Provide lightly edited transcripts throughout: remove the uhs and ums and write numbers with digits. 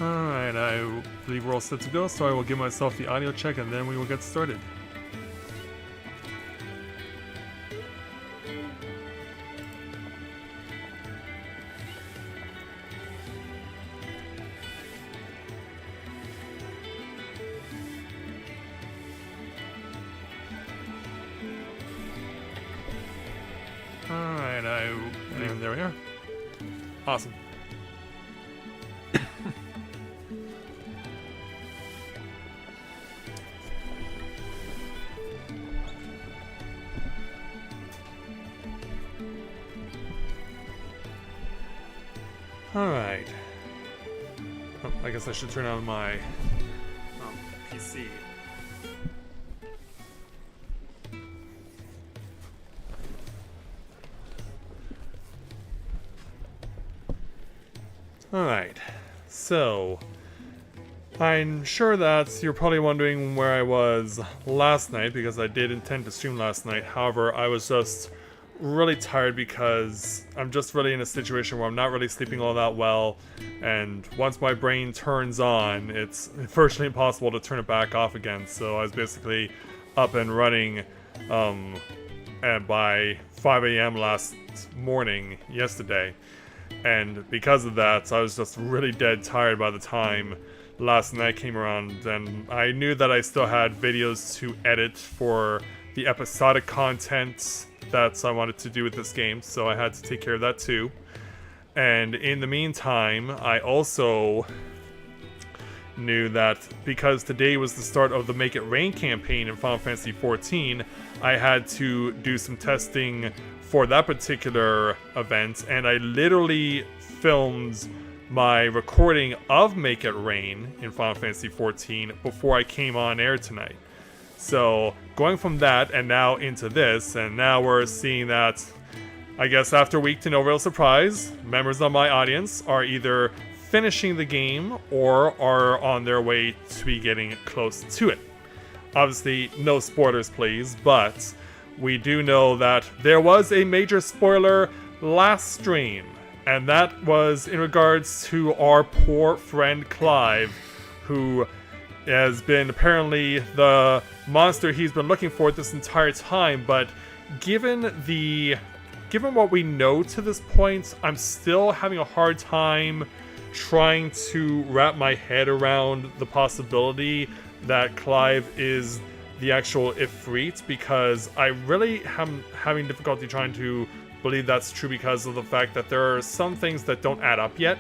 Alright, I believe we're all set to go, so I will give myself the audio check and then we will get started. Alright, and there we are. Awesome. Alright. Oh, I guess I should turn on my PC. Alright, so I'm sure that you're probably wondering where I was last night, because I did intend to stream last night. However, I was just really tired because I'm just really in a situation where I'm not really sleeping all that well, and once my brain turns on, it's virtually impossible to turn it back off again. So I was basically up and running and by 5 a.m. yesterday. And because of that, I was just really dead tired by the time last night came around, and I knew that I still had videos to edit for the episodic content that I wanted to do with this game, so I had to take care of that too. And in the meantime, I also knew that because today was the start of the Make It Rain campaign in Final Fantasy XIV, I had to do some testing for that particular event, and I literally filmed my recording of Make It Rain in Final Fantasy XIV before I came on air tonight. So going from that and now into this, and now we're seeing that, I guess after a week to no real surprise, members of my audience are either finishing the game or are on their way to be getting close to it. Obviously, no spoilers please, but we do know that there was a major spoiler last stream, and that was in regards to our poor friend Clive, who has been apparently the monster he's been looking for this entire time. But given what we know to this point, I'm still having a hard time trying to wrap my head around the possibility that Clive is the actual Ifrit, because I really am having difficulty trying to believe that's true because of the fact that there are some things that don't add up yet.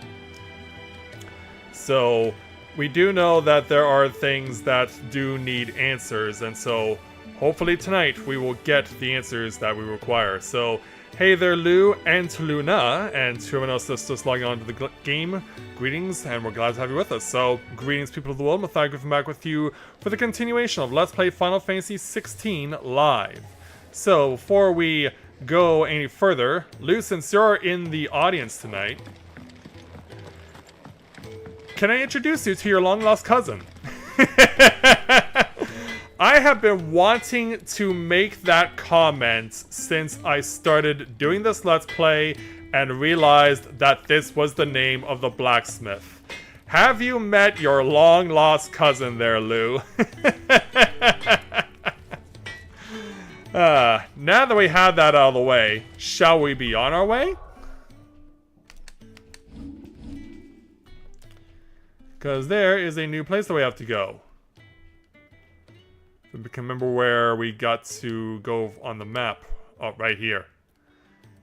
So we do know that there are things that do need answers, and so hopefully tonight we will get the answers that we require. So hey there Lou and to Luna and to everyone else that's just logging on to the game, greetings, and we're glad to have you with us. So greetings people of the world, Mathai Griffin back with you for the continuation of Let's Play Final Fantasy XVI Live. So before we go any further, Lou, since you're in the audience tonight, can I introduce you to your long-lost cousin? I have been wanting to make that comment since I started doing this Let's Play and realized that this was the name of the blacksmith. Have you met your long-lost cousin there, Lou? Now that we have that out of the way, shall we be on our way? Because there is a new place that we have to go. If we can remember where we got to go on the map. Oh, right here.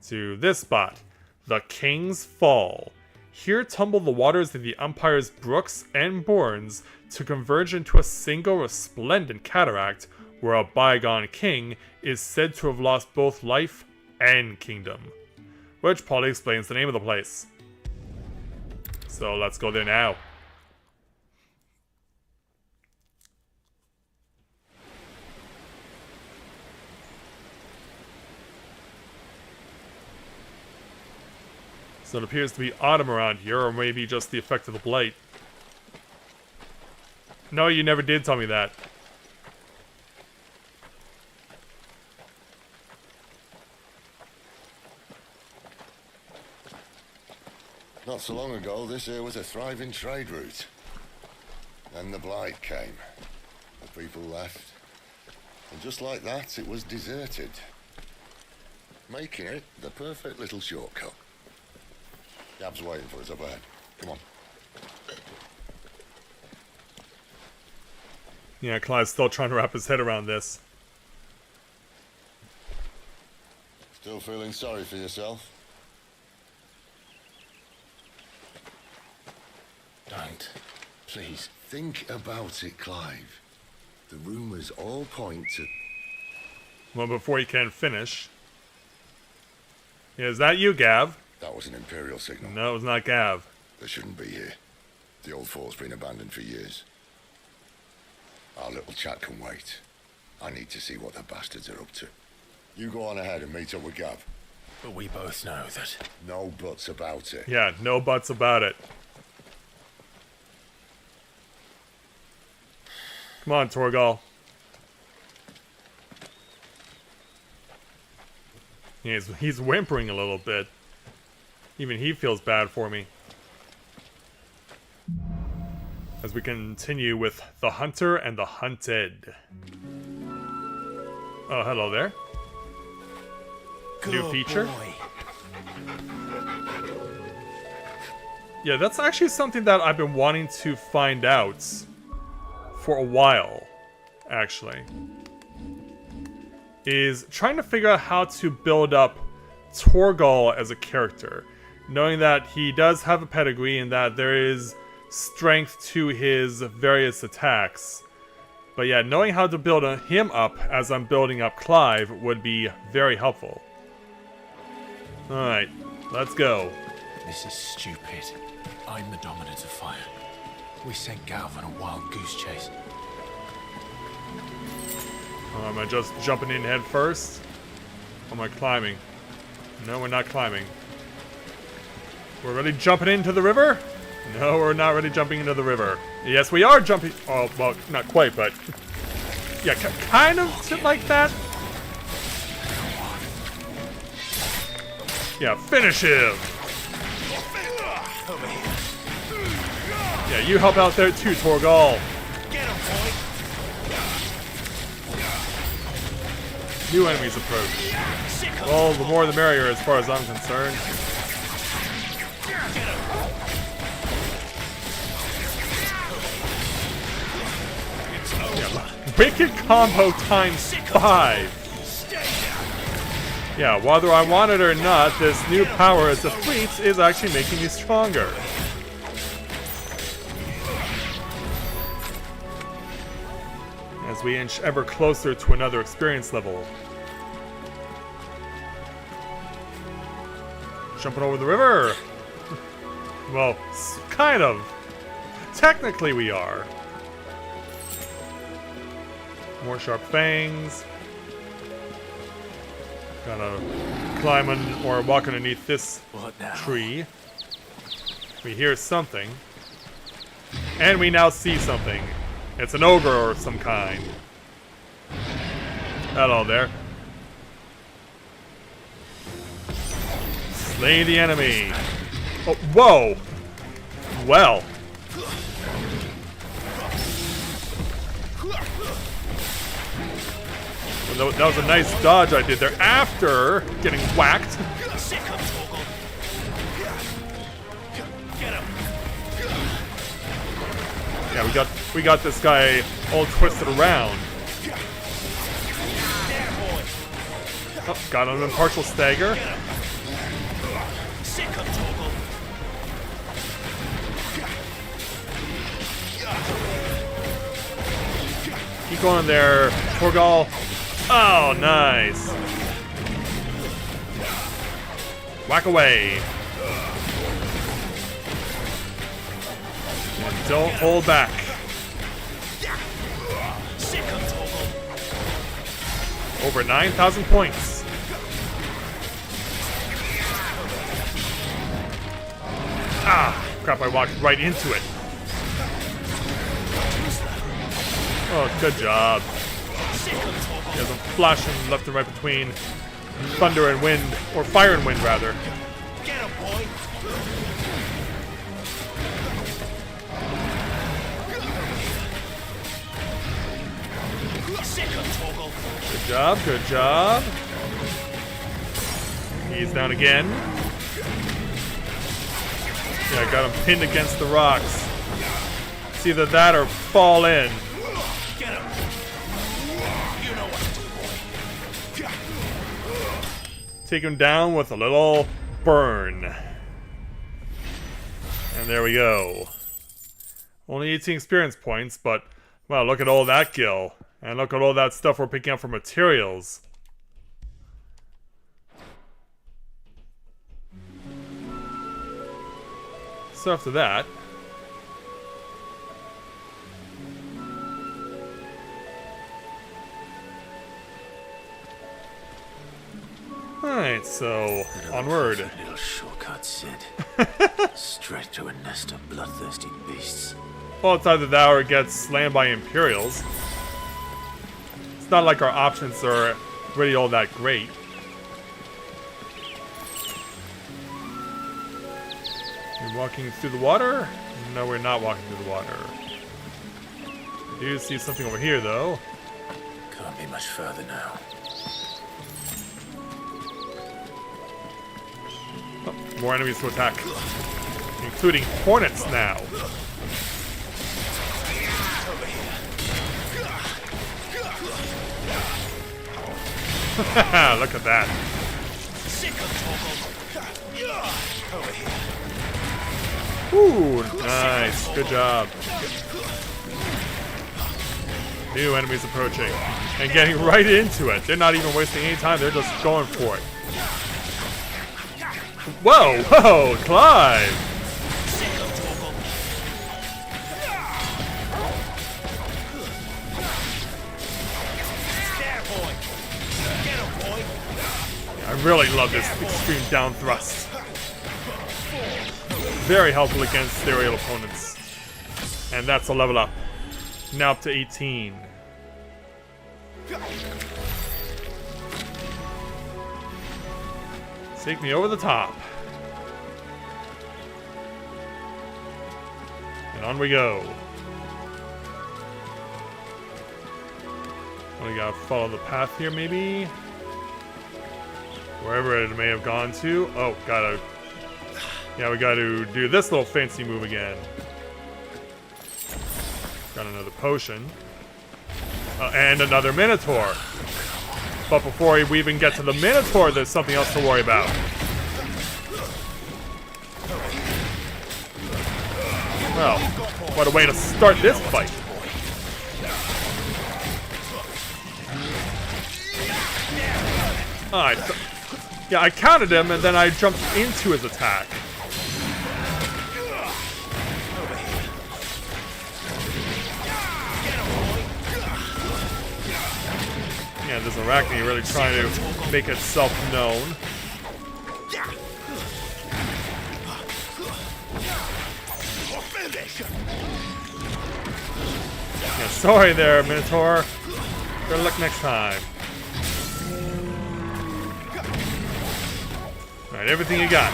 To this spot. The King's Fall. Here tumble the waters of the Empire's brooks and bournes to converge into a single resplendent cataract where a bygone king is said to have lost both life and kingdom. Which probably explains the name of the place. So let's go there now. So it appears to be autumn around here, or maybe just the effect of the blight. No, you never did tell me that. Not so long ago, this here was a thriving trade route. Then the blight came. The people left. And just like that, it was deserted. Making it the perfect little shortcut. Gab's waiting for us up ahead. Come on. Yeah, Clive's still trying to wrap his head around this. Still feeling sorry for yourself? Don't. Please, think about it, Clive. The rumours all point to... Well, before he can finish... Yeah, is that you, Gav? That was an Imperial signal. No, it was not Gav. They shouldn't be here. The old fort's been abandoned for years. Our little chat can wait. I need to see what the bastards are up to. You go on ahead and meet up with Gav. But we both know that... No buts about it. Yeah, no buts about it. Come on, Torgal. He's whimpering a little bit. Even he feels bad for me. As we continue with the Hunter and the Hunted. Oh, hello there. New feature. Yeah, that's actually something that I've been wanting to find out for a while, actually. Is trying to figure out how to build up Torgal as a character. Knowing that he does have a pedigree and that there is strength to his various attacks. But yeah, knowing how to build him up as I'm building up Clive would be very helpful. Alright, let's go. This is stupid. I'm the dominant of fire. We sent Galv on a wild goose chase. Am I just jumping in head first? Or am I climbing? No, we're not climbing. We're really jumping into the river? No, we're not really jumping into the river. Yes, we are jumping. Oh, well, not quite, but... Yeah, kind of like that. Yeah, finish him! Yeah, you help out there too, Torgal. New enemies approach. Well, the more the merrier as far as I'm concerned. Yeah, wicked combo times 5. Yeah, whether I want it or not, this new power as a fleet is actually making me stronger. As we inch ever closer to another experience level. Jumping over the river! Well, kind of. Technically we are. More sharp fangs. Gotta climb or walk underneath this tree. We hear something. And we now see something. It's an ogre or some kind. Hello there. Slay the enemy. Oh, whoa! Well. That was a nice dodge I did there after getting whacked. Yeah, we got this guy all twisted around. Oh, got him in partial stagger. Keep going there, Torgal. Oh, nice. Whack away. And don't hold back. Over 9,000 points. Ah, crap, I walked right into it. Oh, good job. He has them flashing left and right between thunder and wind, or fire and wind, rather. Get him, boy. job, good job. He's down again. Yeah, I got him pinned against the rocks. It's either that or fall in. Get him. You know what to do, boy. Take him down with a little burn. And there we go. Only 18 experience points, but wow, look at all that gil. And look at all that stuff we're picking up for materials. So after that, alright, so onward. Little shortcut, Sid. Straight to a nest of bloodthirsty beasts. Well, it's either that or it gets slammed by Imperials. It's not like our options are really all that great. We're walking through the water? No, we're not walking through the water. I do see something over here, though. Can't be much further now. Oh, more enemies to attack. Including hornets now. Look at that. Ooh, nice. Good job. New enemies approaching. And getting right into it. They're not even wasting any time. They're just going for it. Whoa, whoa, Clive! I really love this extreme down thrust. Very helpful against aerial opponents. And that's a level up. Now up to 18. Take me over the top. And on we go. We gotta follow the path here, maybe? Wherever it may have gone to. Oh, gotta... Yeah, we gotta do this little fancy move again. Got another potion. And another Minotaur. But before we even get to the Minotaur, there's something else to worry about. Well, what a way to start this fight. Alright. Yeah, I counted him and then I jumped into his attack. Yeah, this Arachne really trying to make itself known. Yeah, sorry there, Minotaur. Better luck next time. Alright, everything you got.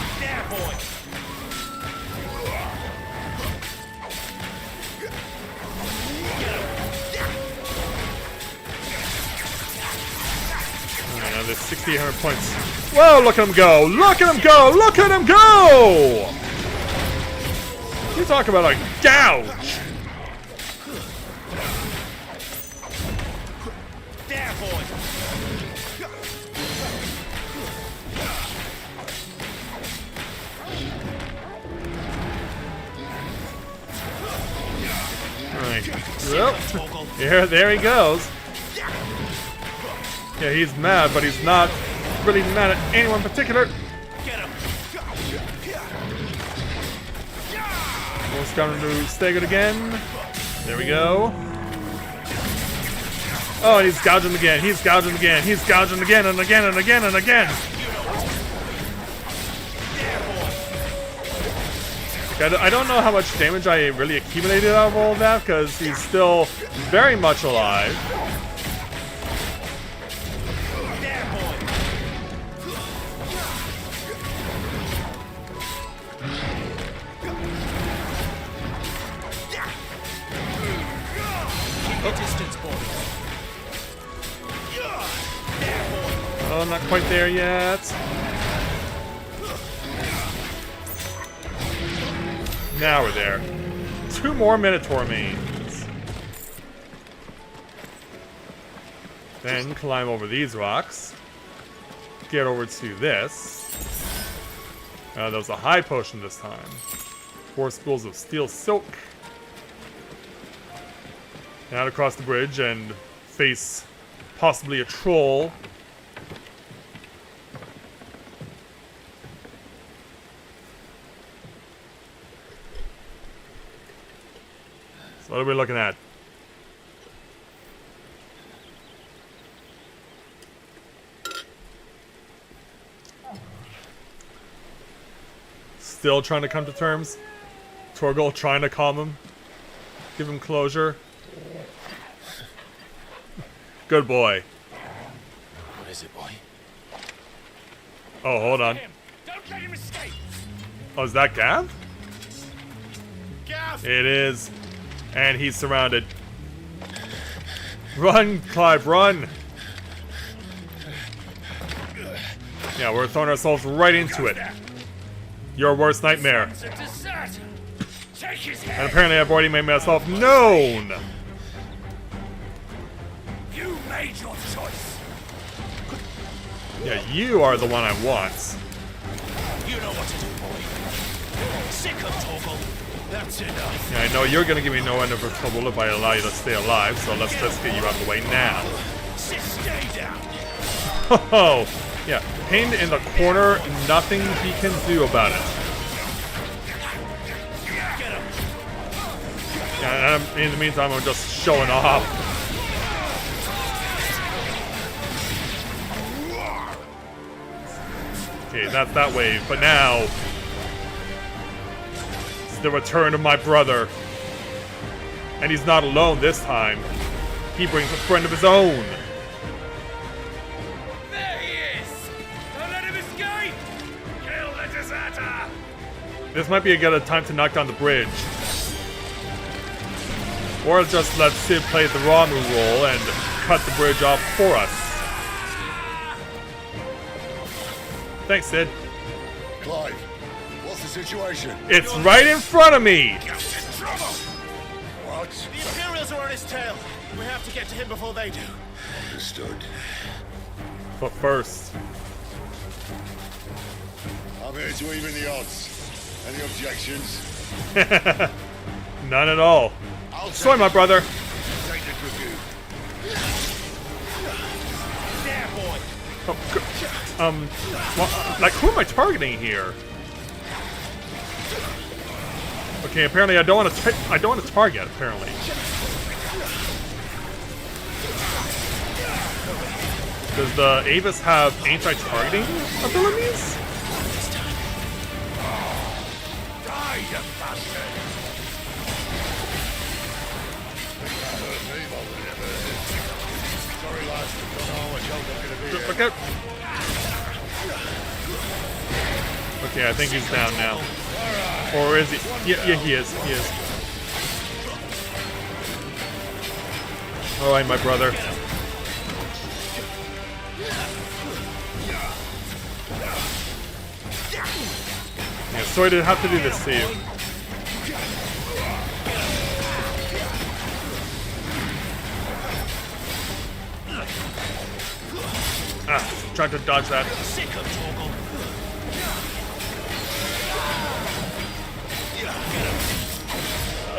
Alright, now there's 6,800 points. Whoa, look at him go! Look at him go! Look at him go! You talk about a gouge! Well, there he goes. Yeah, he's mad, but he's not really mad at anyone in particular. Almost got him to staggered again. There we go. Oh, and he's gouging again. He's gouging again. He's gouging again and again and again and again. I don't know how much damage I really accumulated out of all of that, because he's still very much alive. Oh, not quite there yet. Now we're there. 2 more Minotaur mains. Then climb over these rocks. Get over to this. That was a high potion this time. 4 spools of steel silk. Now across the bridge and face possibly a troll. So what are we looking at? Still trying to come to terms? Torgal trying to calm him? Give him closure? Good boy. What is it, boy? Oh, hold on. Don't let him escape! Oh, is that Gav? Gav! It is. And he's surrounded. Run, Clive, run! Yeah, we're throwing ourselves right into it. Your worst nightmare. And apparently I've already made myself known! You made your choice! Yeah, you are the one I want. You know what to do, boy. Sick of Torgal. That's enough. Yeah, I know you're gonna give me no end of trouble if I allow you to stay alive, so let's just get you out of the way now. Stay down. Oh, yeah, pinned in the corner, nothing he can do about it. Get him. Yeah, and in the meantime, I'm just showing off. Okay, that's that wave, but now it's the return of my brother. And he's not alone this time. He brings a friend of his own. There he is! Don't let him escape! Kill the deserter! This might be a good time to knock down the bridge. Or just let Sid play the Ramu role and cut the bridge off for us. Thanks, Sid. Clive, what's the situation? It's right in front of me! What? The Imperials are on his tail. We have to get to him before they do. Understood. But first, I'm here to even the odds. Any objections? none at all. Sorry, my brother. Take the review. There, boy. Well, like, who am I targeting here? Okay, apparently I don't want to target. Apparently, does the Avis have anti-targeting abilities? Die, you bastard! Sorry, lads. Don't know how much help I'm gonna be. Look out! Okay, I think he's down now. Or is he? Yeah, he is. He is. Alright, my brother. Yeah, sorry to have to do this to you. Tried to dodge that. Sick of Torgal.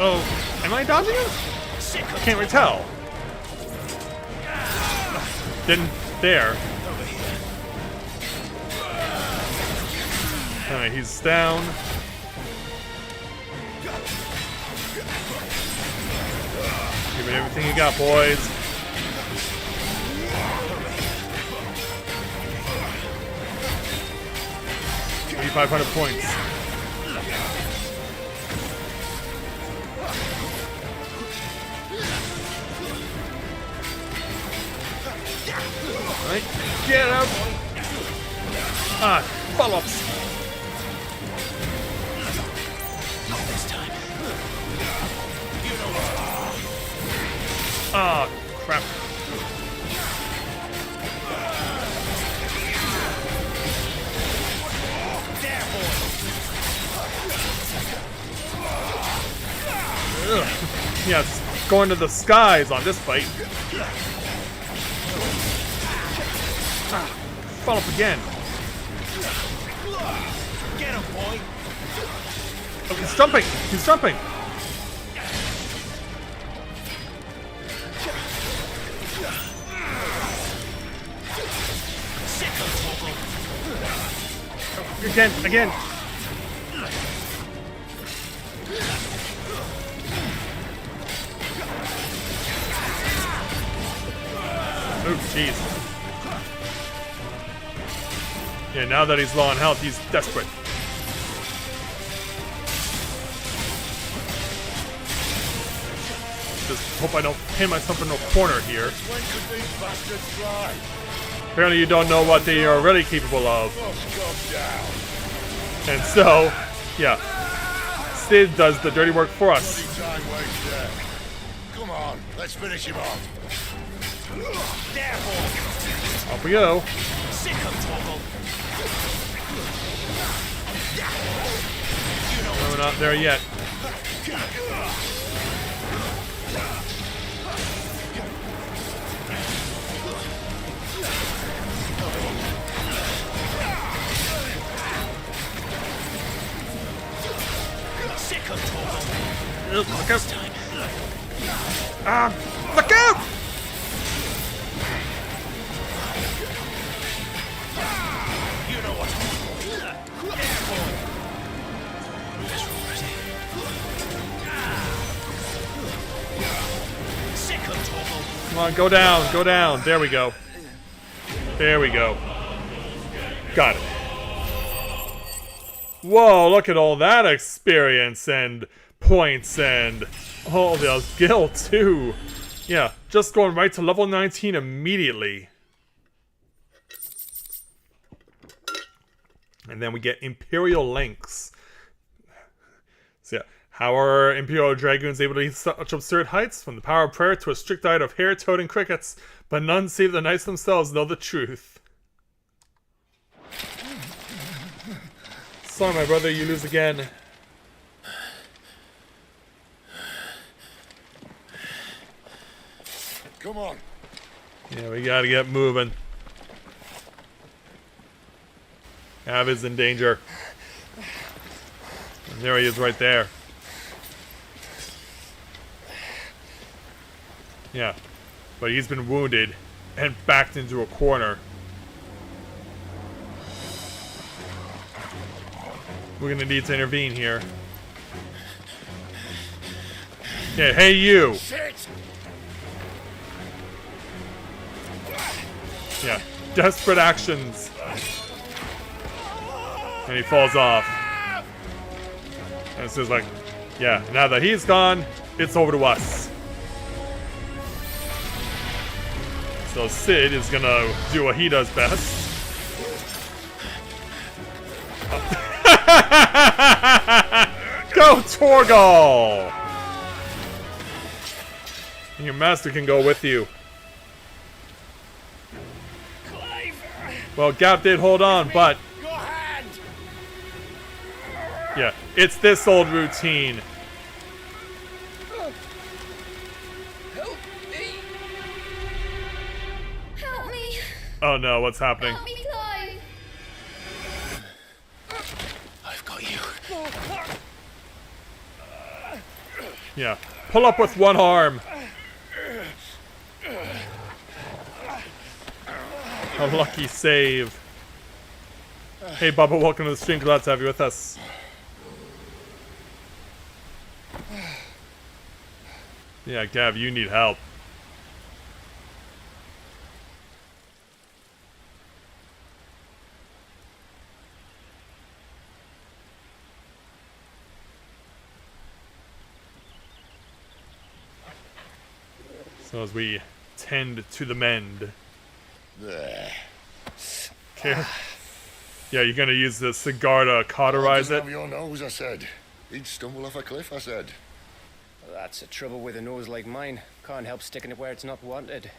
Oh, am I dodging it? Sick of Can't really tell. Didn't there. Alright, he's down. Give it everything you got, boys. Give me 500 points. Alright, get up! Ah, follow-ups! Not this time. You know what? Ah, crap. Yeah, it's going to the skies on this fight. Fall up again. Get him, boy. Oh, he's jumping! He's jumping! Again! Oh, jeez. Yeah, now that he's low on health, he's desperate. Just hope I don't pin myself in a corner here. When could these bastards fly? Apparently you don't know what they are really capable of. Oh, And so, yeah. Sid does the dirty work for us. time waste there. Come on, let's finish him off. There, boy. Off we go. Sick of Toggle. No, we're not there yet. Sick of Toggle. Look out! Look out! You know what? There, boy. Let's roll ready. Sick of Toggle. Come on, go down. There we go. There we go. Got it. Whoa, look at all that experience and points and all the skill too. Yeah, just going right to level 19 immediately. And then we get Imperial Lynx. So yeah, how are Imperial Dragoons able to reach such absurd heights? From the power of prayer to a strict diet of hair-toting crickets, but none save the knights themselves know the truth. Sorry, my brother, you lose again. Come on. Yeah, we gotta get moving. Av is in danger. And there he is right there. Yeah, but he's been wounded and backed into a corner. We're gonna need to intervene here. Yeah, hey you! Shit! Yeah, desperate actions. And he falls off. And it's just like, yeah, now that he's gone, it's over to us. So Sid is gonna do what he does best. Go Torgal! And your master can go with you. Well, Gap did hold on, but Your hand. yeah, it's this old routine. Help me! Help me! Oh no, what's happening? Help me, Clive! I've got you. Yeah, pull up with one arm. A lucky save. Hey Bubba, welcome to the stream. Glad to have you with us. Yeah, Gav, you need help. So as we tend to the mend. There. Okay. Yeah, you're gonna use the cigar to cauterize Doesn't it? have your nose, I said. He'd stumble off a cliff, I said. That's the trouble with a nose like mine. Can't help sticking it where it's not wanted.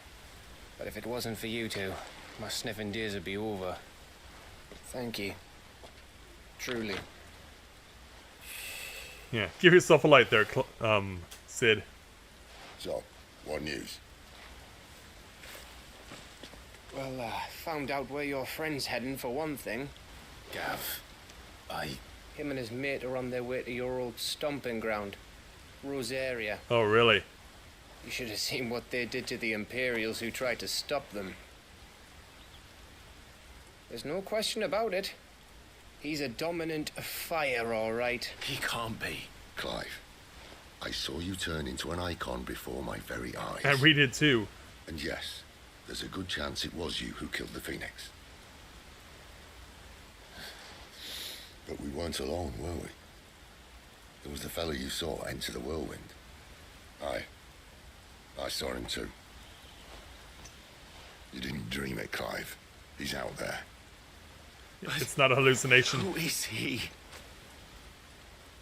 But if it wasn't for you two, my sniffing days would be over. Thank you. Truly. Yeah, give yourself a light there, Sid. So, what news? Well, found out where your friend's heading for one thing. Gav, Him and his mate are on their way to your old stomping ground, Rosaria. Oh, really? You should have seen what they did to the Imperials who tried to stop them. There's no question about it. He's a dominant of fire, all right. he can't be. Clive, I saw you turn into an icon before my very eyes. And we did too. And yes, there's a good chance it was you who killed the Phoenix. But we weren't alone, were we? There was the fellow you saw enter the whirlwind. I saw him too. You didn't dream it, Clive. He's out there. It's not a hallucination. Who is he?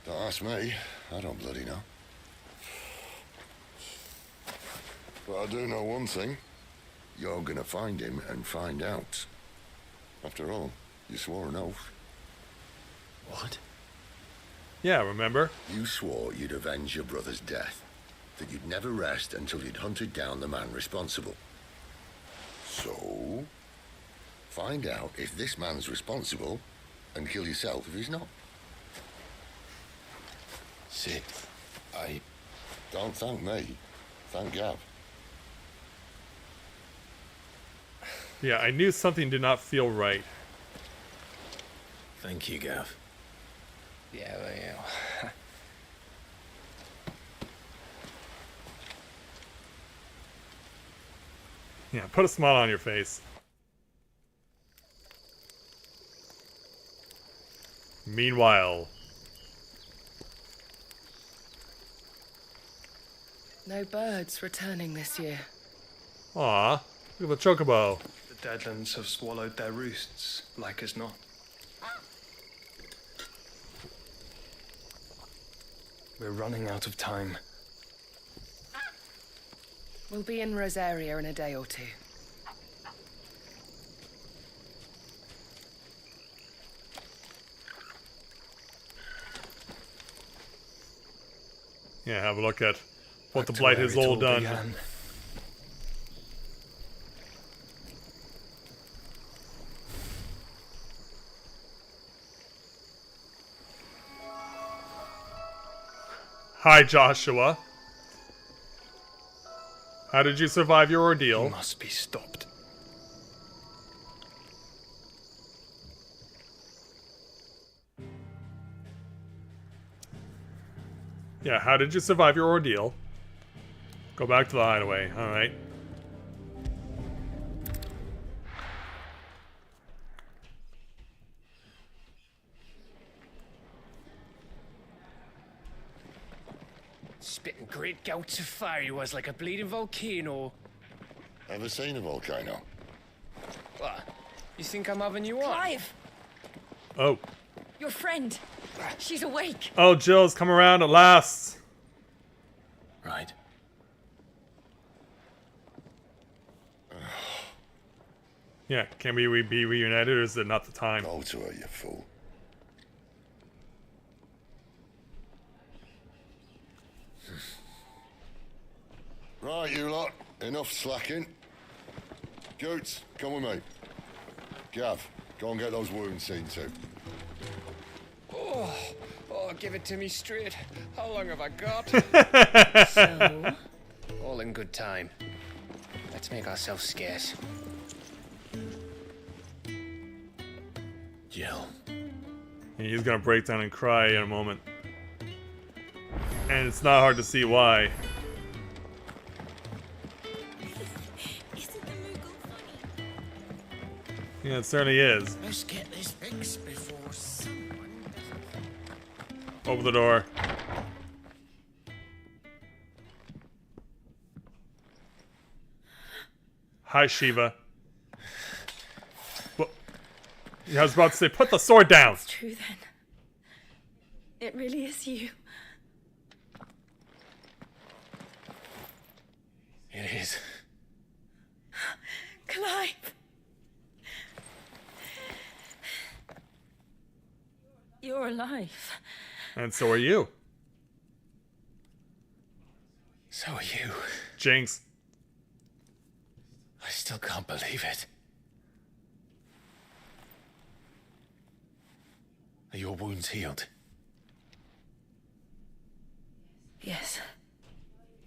Don't ask me. I don't bloody know. But I do know one thing. You're gonna find him and find out. After all, you swore an oath. What? Yeah, remember? You swore you'd avenge your brother's death. That you'd never rest until you'd hunted down the man responsible. So, find out if this man's responsible and kill yourself if he's not. Sid, Don't thank me. Thank Gav. Yeah, I knew something did not feel right. Thank you, Gav. Yeah, well, yeah. Yeah, put a smile on your face. Meanwhile, No birds returning this year. aw, look at the chocobo. The Deadlands have swallowed their roosts, like as not. We're running out of time. We'll be in Rosaria in a day or two. Yeah, have a look at what the Back to Blight where has it all done. began. Hi, Joshua. How did you survive your He ordeal? must be stopped. Yeah, how did you survive your ordeal? Go back to the hideaway, alright. Spitting great gouts of fire he was like a bleeding volcano. Ever seen a volcano? What? You think I'm having you on? Clive, Oh. your friend. She's awake. Oh, Jill's come around at last. Right. Yeah, can we be reunited, or is it not the time? Go to her, you fool. Right, you lot. Enough slacking. Goots, come with me. Gav, go and get those wounds seen to. Oh, give it to me straight. How long have I got? So, All in good time. Let's make ourselves scarce. Jill. And he's gonna break down and cry in a moment. And it's not hard to see why. Isn't the Moogle funny? Yeah, it certainly is. Let's get this fixed before someone Open the door. Hi, Shiva. Well, yeah, I was about to say, put the sword down. It's true then. It really is you. It is. Clive. You're alive. And so are you. So are you. Jinx. I still can't believe it. Are your wounds healed? Yes.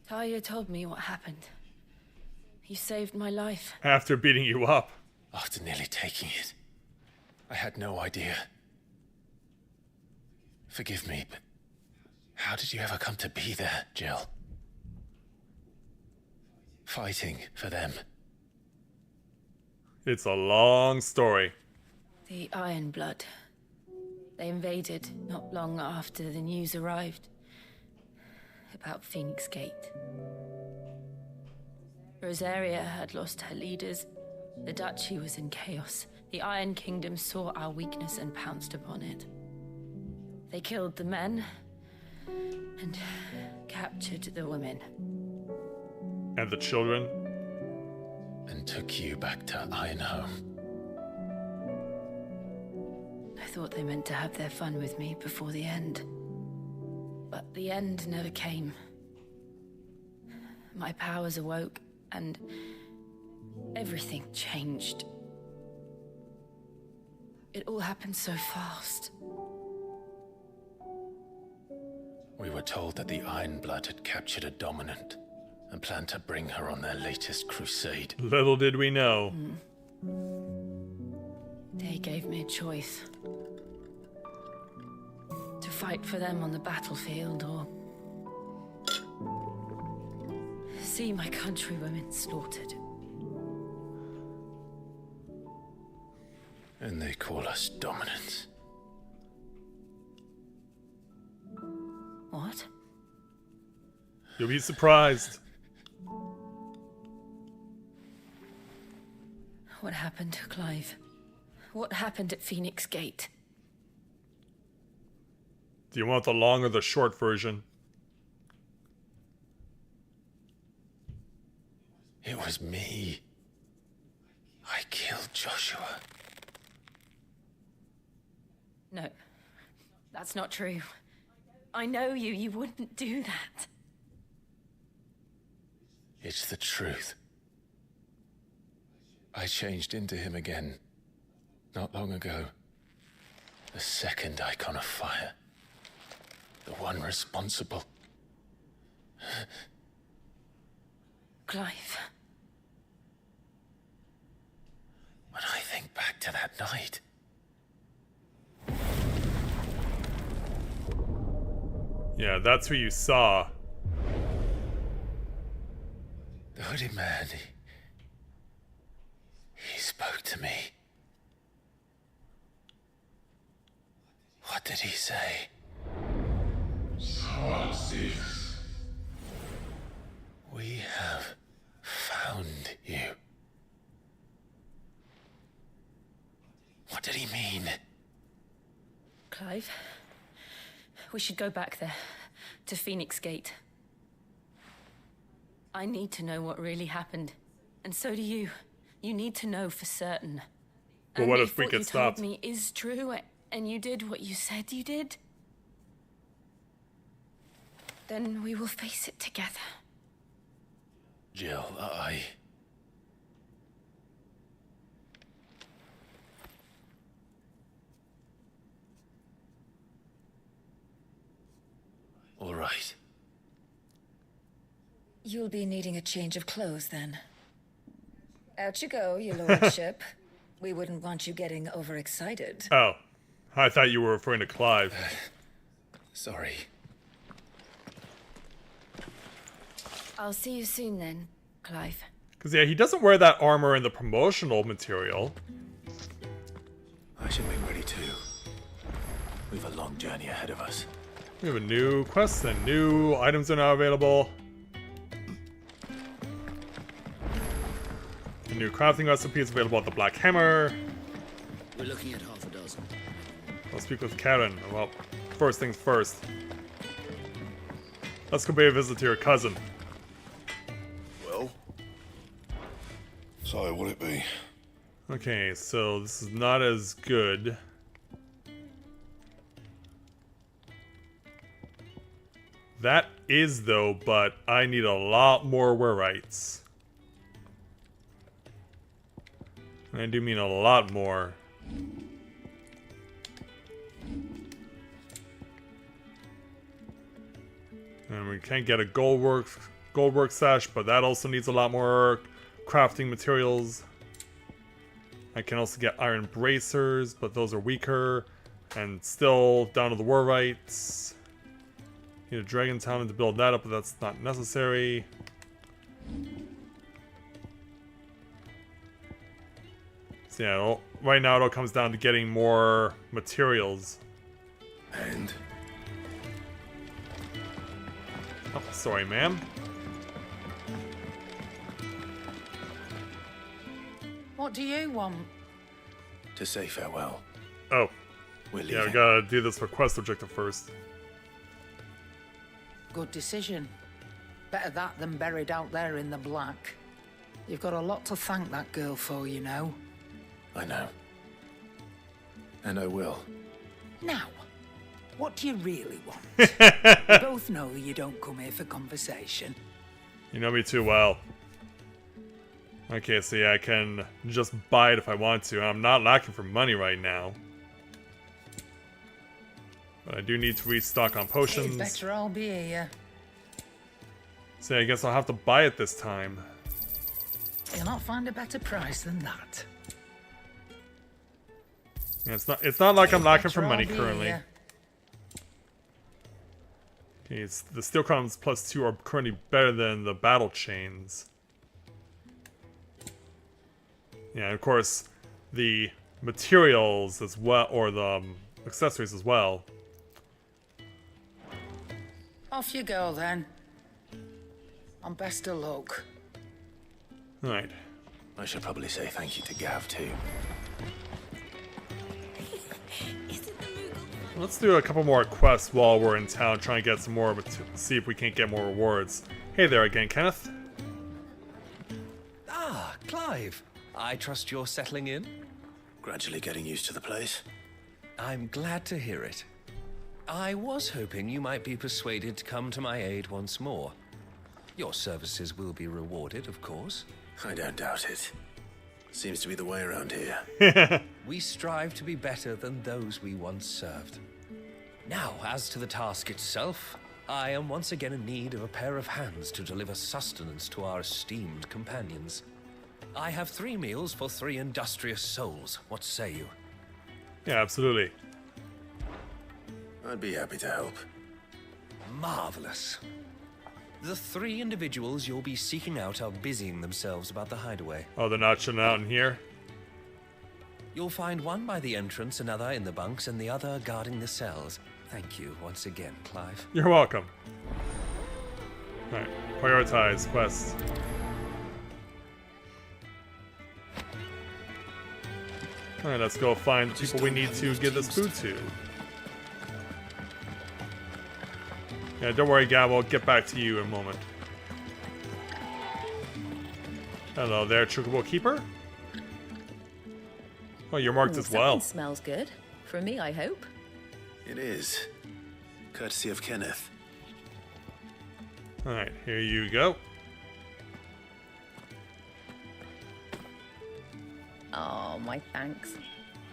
Talia told me what happened. You saved my life. After beating you up. After nearly taking it, I had no idea. Forgive me, but how did you ever come to be there, Jill? Fighting for them. It's a long story. The Iron Blood. They invaded not long after the news arrived about Phoenix Gate. Rosaria had lost her leaders. The duchy was in chaos. The Iron Kingdom saw our weakness and pounced upon it. They killed the men and captured the women. And the children. And took you back to Ironhome. I thought they meant to have their fun with me before the end. But the end never came. My powers awoke, and everything changed. It all happened so fast. We were told that the Iron Blood had captured a dominant and planned to bring her on their latest crusade. Little did we know. They gave me a choice. To fight for them on the battlefield, or see my countrywomen slaughtered. And they call us dominants. What? You'll be surprised. What happened, Clive? What happened at Phoenix Gate? Do you want the long or the short version? It was me. I killed Joshua. No, that's not true. I know you. You wouldn't do that. It's the truth. I changed into him again, not long ago. The second icon of fire. The one responsible. Clive. When I think back to that night, Yeah, that's who you saw. the hooded man, he spoke to me. What did he say? We have found you. What did he mean? Clive, we should go back there, to Phoenix Gate. I need to know what really happened, and so do you. You need to know for certain. But And what if we what get you stopped? told me is true, and you did what you said you did? Then we will face it together. Jill, All right. You'll be needing a change of clothes then. Out you go, your lordship. We wouldn't want you getting overexcited. Oh, I thought you were referring to Clive. Sorry. I'll see you soon then, Clive. Because, yeah, he doesn't wear that armor in the promotional material. I should make ready too. We've a long journey ahead of us. We have a new quest and new items are now available. A new crafting recipe is available at the Black Hammer. We're looking at half a dozen. I'll speak with Karen. Well, first things first. Let's go pay a visit to your cousin. Well, so what it be? Okay, so this is not as good. That is, though, but I need a lot more werites. And I do mean a lot more. And we can't get a goldwork sash, but that also needs a lot more crafting materials. I can also get iron bracers, but those are weaker. And still down to the werites. Need a dragon talent to build that up, but that's not necessary. So yeah, right now it all comes down to getting more materials. And oh, sorry, ma'am. What do you want? to say farewell. Oh. We're leaving. Yeah, we gotta do this for quest objective first. Good decision. Better that than buried out there in the black. You've got a lot to thank that girl for, you know. I know. And I will. Now, what do you really want? We both know you don't come here for conversation. You know me too well. Okay, so yeah, I can just buy it if I want to. I'm not lacking for money right now. But I do need to restock on potions. It's better I'll be here. So yeah, I guess I'll have to buy it this time. You'll not find a better price than that. Yeah, it's not like I'm lacking for Better money I'll be currently. here. Okay, the steel crowns +2 are currently better than the battle chains. Yeah, and of course, the materials as well, or the accessories as well. Off you go then. And best of luck. Alright. I should probably say thank you to Gav too. Let's do a couple more quests while we're in town, trying to get some more, see if we can't get more rewards. Hey there again, Kenneth. Ah, Clive. I trust you're settling in? Gradually getting used to the place. I'm glad to hear it. I was hoping you might be persuaded to come to my aid once more. Your services will be rewarded, of course. I don't doubt it. Seems to be the way around here. We strive to be better than those we once served. Now, as to the task itself, I am once again in need of a pair of hands to deliver sustenance to our esteemed companions. I have 3 meals for 3 industrious souls. What say you? Yeah, absolutely. I'd be happy to help. Marvelous. The 3 individuals you'll be seeking out are busying themselves about the hideaway. Oh, they're not chilling out in here? You'll find one by the entrance, another in the bunks, and the other guarding the cells. Thank you once again, Clive. You're welcome. Alright, prioritize quests. Alright, let's go find the people we need to give this food to. Yeah, don't worry, Gab, I'll get back to you in a moment. Hello there, Chocobo Keeper. Oh, you're marked as well. Something smells good. For me, I hope. It is. Courtesy of Kenneth. Alright, here you go. Oh, my thanks.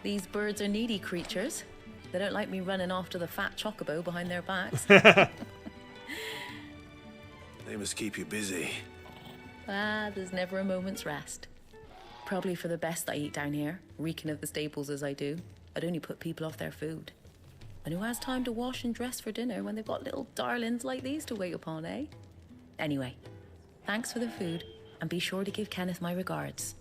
These birds are needy creatures. They don't like me running after the fat chocobo behind their backs. They must keep you busy. There's never a moment's rest. Probably for the best I eat down here, reeking of the stables as I do. I'd only put people off their food. And who has time to wash and dress for dinner when they've got little darlings like these to wait upon, eh? Anyway, thanks for the food, and be sure to give Kenneth my regards.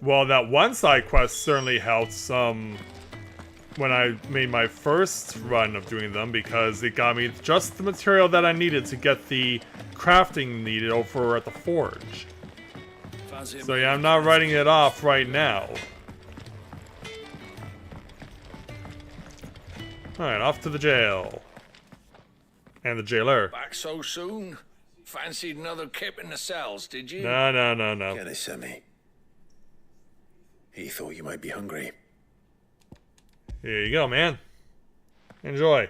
Well, that one side quest certainly helped some when I made my first run of doing them, because it got me just the material that I needed to get the crafting needed over at the forge. So yeah, I'm not writing it off right now. Alright, off to the jail. And the jailer. Back so soon? Fancied another kip in the cells, did you? No. Kenneth sent me. He thought you might be hungry. Here you go, man. Enjoy.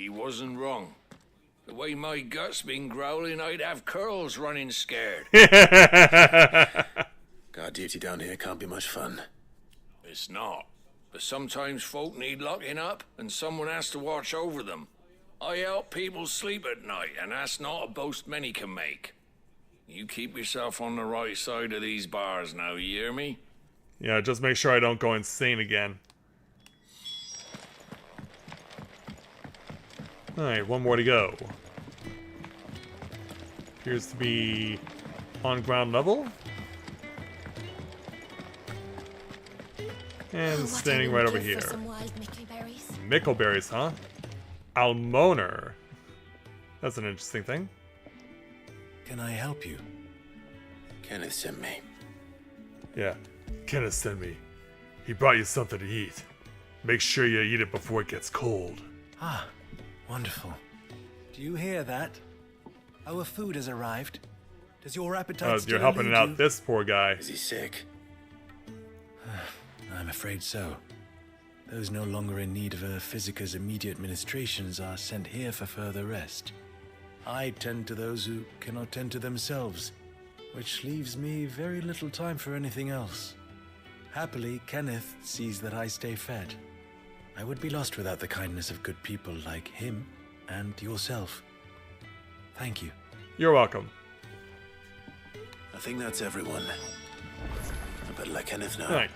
He wasn't wrong. The way my gut's been growling, I'd have curls running scared. Guard duty down here can't be much fun. It's not. But sometimes folk need locking up, and someone has to watch over them. I help people sleep at night, and that's not a boast many can make. You keep yourself on the right side of these bars now, you hear me? Yeah, just make sure I don't go insane again. Alright, one more to go. Appears to be on ground level. And standing right over here. Mickleberries, huh? Almoner. That's an interesting thing. Can I help you? Kenneth sent me. Yeah, Kenneth sent me. He brought you something to eat. Make sure you eat it before it gets cold. Ah, wonderful. Do you hear that? Our food has arrived. Does your appetite still you're helping elude out you? this poor guy. Is he sick? I'm afraid so. Those no longer in need of a physicus immediate ministrations are sent here for further rest. I tend to those who cannot tend to themselves, which leaves me very little time for anything else. Happily, Kenneth sees that I stay fed. I would be lost without the kindness of good people like him and yourself. Thank you. You're welcome. I think that's everyone. I better let Kenneth know. Right.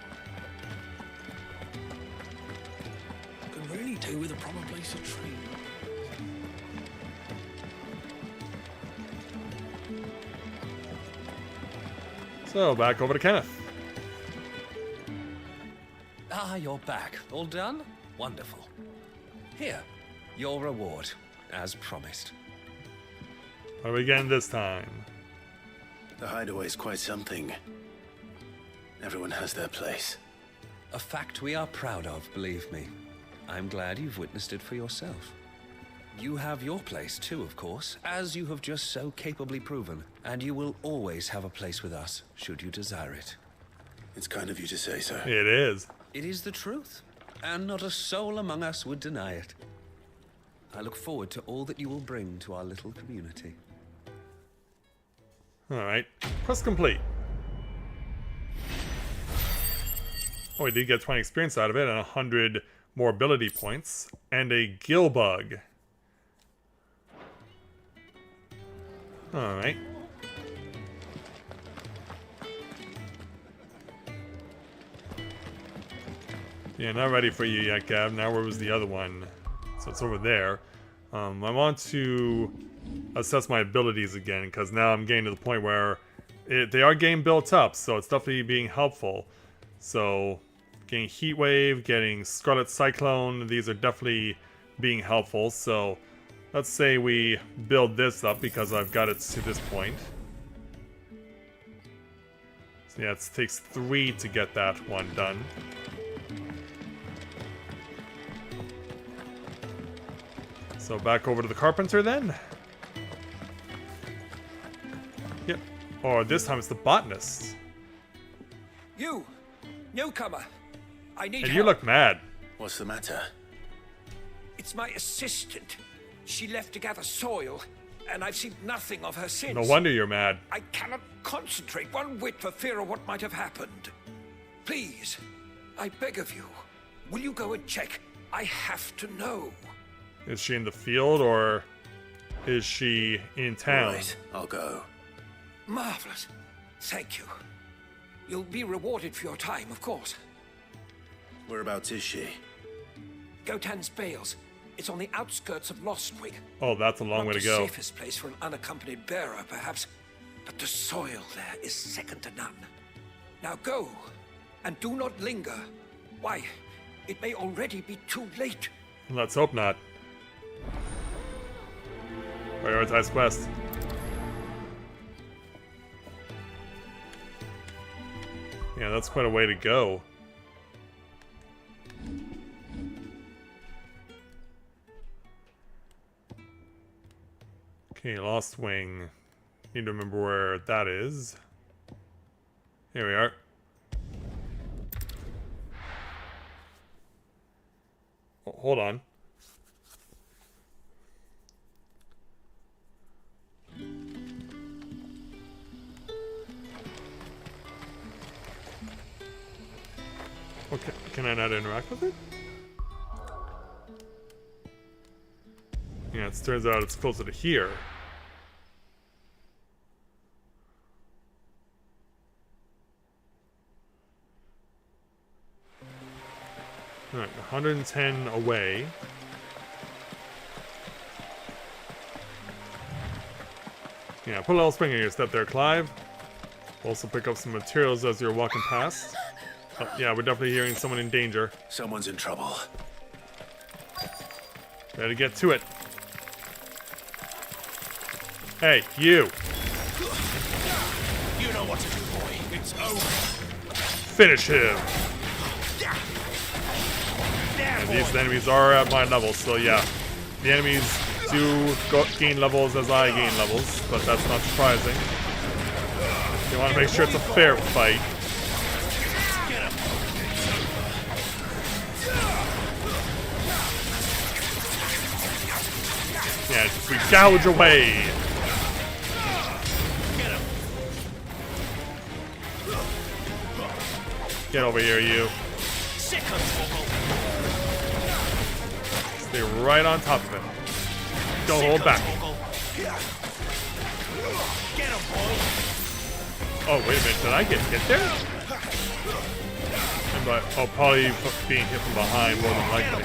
Could really do with a proper place to train. So, back over to Kenneth. Ah, you're back. All done? Wonderful. Here, your reward, as promised. What are we getting this time? The hideaway's quite something. Everyone has their place. A fact we are proud of, believe me. I'm glad you've witnessed it for yourself. You have your place too, of course, as you have just so capably proven, and you will always have a place with us, should you desire it. It's kind of you to say so. It is. It is the truth, and not a soul among us would deny it. I look forward to all that you will bring to our little community. Alright, quest complete. Oh, we did get 20 experience out of it and 100 more ability points. And a gill bug. Alright. Yeah, not ready for you yet, Gab. Now where was the other one? So it's over there. I want to assess my abilities again, because now I'm getting to the point where they are getting built up, so it's definitely being helpful. So, getting Heat Wave, getting Scarlet Cyclone, these are definitely being helpful. So, let's say we build this up, because I've got it to this point. So yeah, it takes 3 to get that one done. So back over to the Carpenter then. Yep. Or this time it's the Botanist. You! Newcomer! I need And help. you look mad. What's the matter? It's my assistant. She left to gather soil, and I've seen nothing of her since. No wonder you're mad. I cannot concentrate one whit for fear of what might have happened. Please, I beg of you, will you go and check? I have to know. Is she in the field or is she in town? Right, I'll go. Marvelous. Thank you. You'll be rewarded for your time, of course. Whereabouts is she? Gotan's Bales. It's on the outskirts of Lostwing. Oh, that's a long way to go. Not the safest place for an unaccompanied bearer, perhaps, but the soil there is second to none. Now go, and do not linger. Why, it may already be too late. Let's hope not. Prioritize quest. Yeah, that's quite a way to go. Okay, Lost Wing. Need to remember where that is. Here we are. Oh, hold on. Can I not interact with it? Yeah, it turns out it's closer to here. Alright, 110 away. Yeah, put a little spring in your step there, Clive. Also pick up some materials as you're walking past. Oh, yeah, we're definitely hearing someone in danger. Someone's in trouble. Better get to it. Hey, you! You know what to do, boy. It's over. Finish him! And these enemies are at my level, so yeah. The enemies do gain levels as I gain levels, but that's not surprising. You want to make sure it's a fair fight. Yeah, just we gouge away. Get over here, you. Stay right on top of it. Don't hold back. Oh, wait a minute. Did I get hit there? Oh, probably being hit from behind more than likely.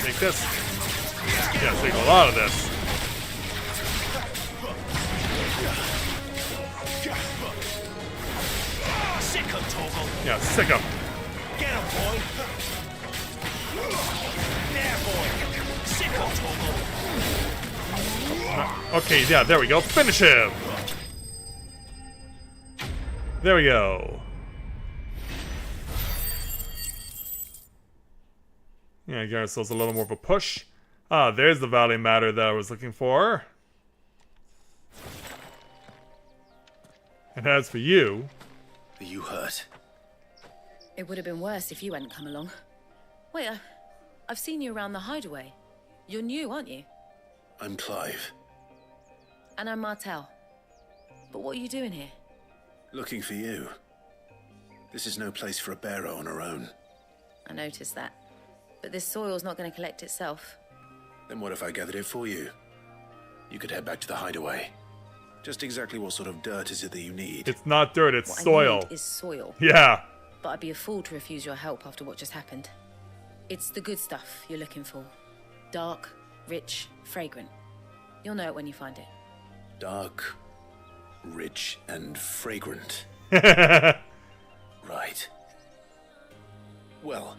Take this. Yeah, take a lot of this. Yeah, sick him. Get him, boy. There, boy. Sick him, Okay, yeah, there we go. Finish him. There we go. Yeah, give ourselves a little more of a push. Ah, there's the valley matter that I was looking for. And as for you... Are you hurt? It would have been worse if you hadn't come along. Wait, I've seen you around the hideaway. You're new, aren't you? I'm Clive. And I'm Martel. But what are you doing here? Looking for you. This is no place for a bearer on her own. I noticed that. But this soil's not going to collect itself. Then what if I gathered it for you? You could head back to the hideaway. Just exactly what sort of dirt is it that you need? It's not dirt, it's what soil. I need is soil. Yeah. But I'd be a fool to refuse your help after what just happened. It's the good stuff you're looking for. Dark, rich, fragrant. You'll know it when you find it. Dark, rich, and fragrant. Right. Well,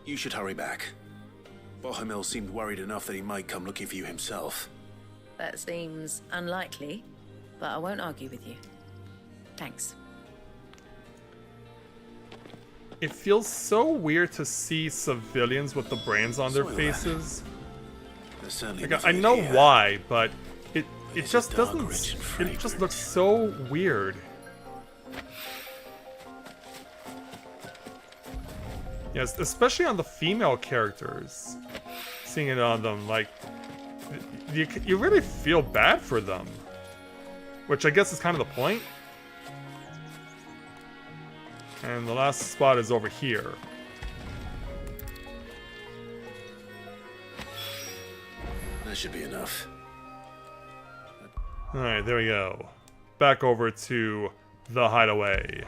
you should hurry back. Bohemil seemed worried enough that he might come looking for you himself. That seems unlikely, but I won't argue with you. Thanks. It feels so weird to see civilians with the brands on their faces. Like, I know why, but it just doesn't. It just looks so weird. Yes, especially on the female characters. Seeing it on them, like you really feel bad for them, which I guess is kind of the point. And the last spot is over here. That should be enough. Alright, there we go. Back over to the hideaway.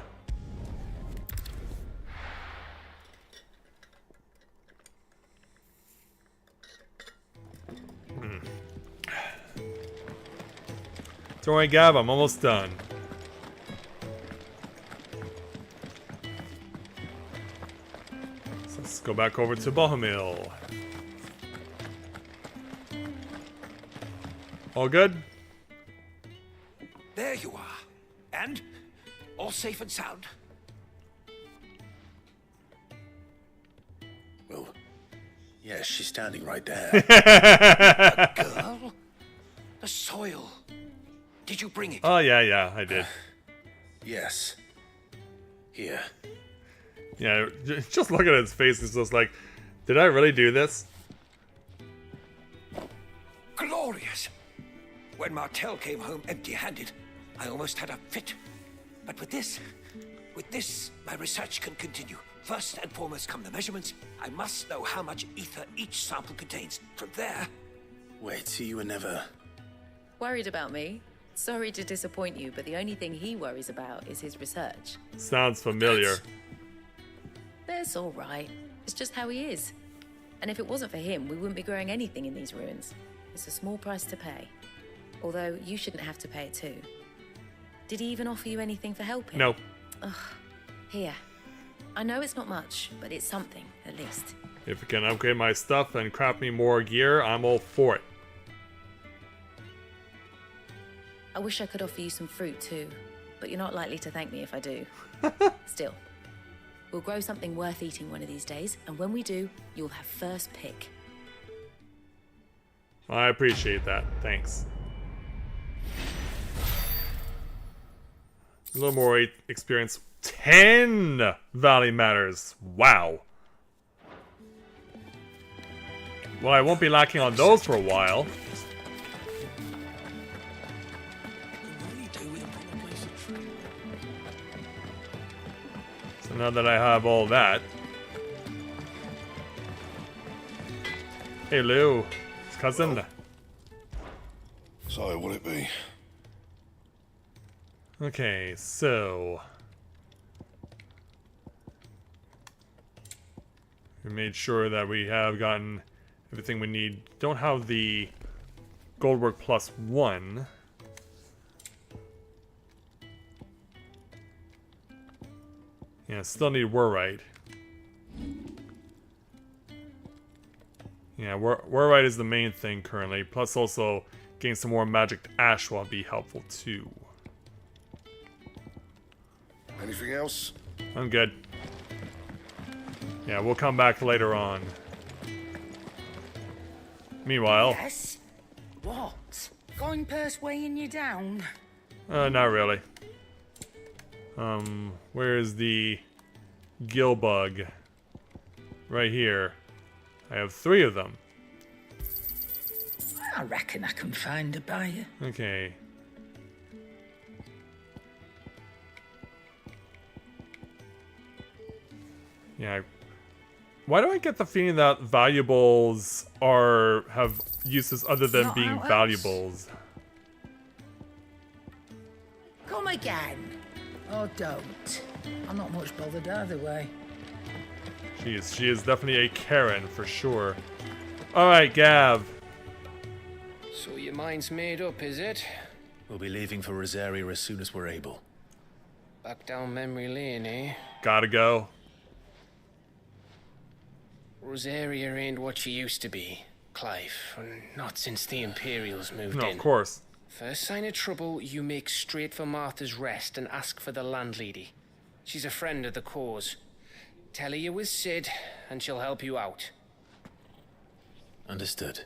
Don't worry, Gav, I'm almost done. So let's go back over to Bohemil. All good? There you are. And? All safe and sound? Well, yes, she's standing right there. The girl? The soil. Did you bring it? Oh, yeah, I did. Yes. Here. Yeah, just look at his face. It's just like, did I really do this? Glorious. When Martel came home empty-handed, I almost had a fit. But with this, my research can continue. First and foremost come the measurements. I must know how much ether each sample contains. From there... Wait, so you were never... Worried about me? Sorry to disappoint you, but the only thing he worries about is his research. Sounds familiar. That's all right. It's just how he is. And if it wasn't for him, we wouldn't be growing anything in these ruins. It's a small price to pay. Although, you shouldn't have to pay it too. Did he even offer you anything for helping? No. Ugh. Here. I know it's not much, but it's something, at least. If it can upgrade my stuff and craft me more gear, I'm all for it. I wish I could offer you some fruit too, but you're not likely to thank me if I do. Still, we'll grow something worth eating one of these days, and when we do, you'll have first pick. I appreciate that. Thanks. A little more experience. 10 Valley Matters. Wow. Well, I won't be lacking on those for a while. So now that I have all that. Hey Lou, it's cousin. So, will it be? Okay, so we made sure that we have gotten everything we need. Don't have the gold work +1. Yeah, still need Warrite. Yeah, Warrite is the main thing currently. Plus also getting some more magic ash will be helpful too. Anything else? I'm good. Yeah, we'll come back later on. Meanwhile... Yes? What? Going purse weighing you down? Not really. Where's the gill bug? Right here. I have 3 of them. I reckon I can find a buyer. Okay. Yeah. Why do I get the feeling that valuables have uses other than Not being how else. valuables? Come again. Oh, don't. I'm not much bothered either way. She is definitely a Karen for sure. Alright, Gav. So your mind's made up, is it? We'll be leaving for Rosaria as soon as we're able. Back down memory lane, eh? Gotta go. Rosaria ain't what she used to be, Clive. Not since the Imperials moved No, in. of course. First sign of trouble, you make straight for Martha's Rest and ask for the landlady. She's a friend of the cause. Tell her you was Sid, and she'll help you out. Understood.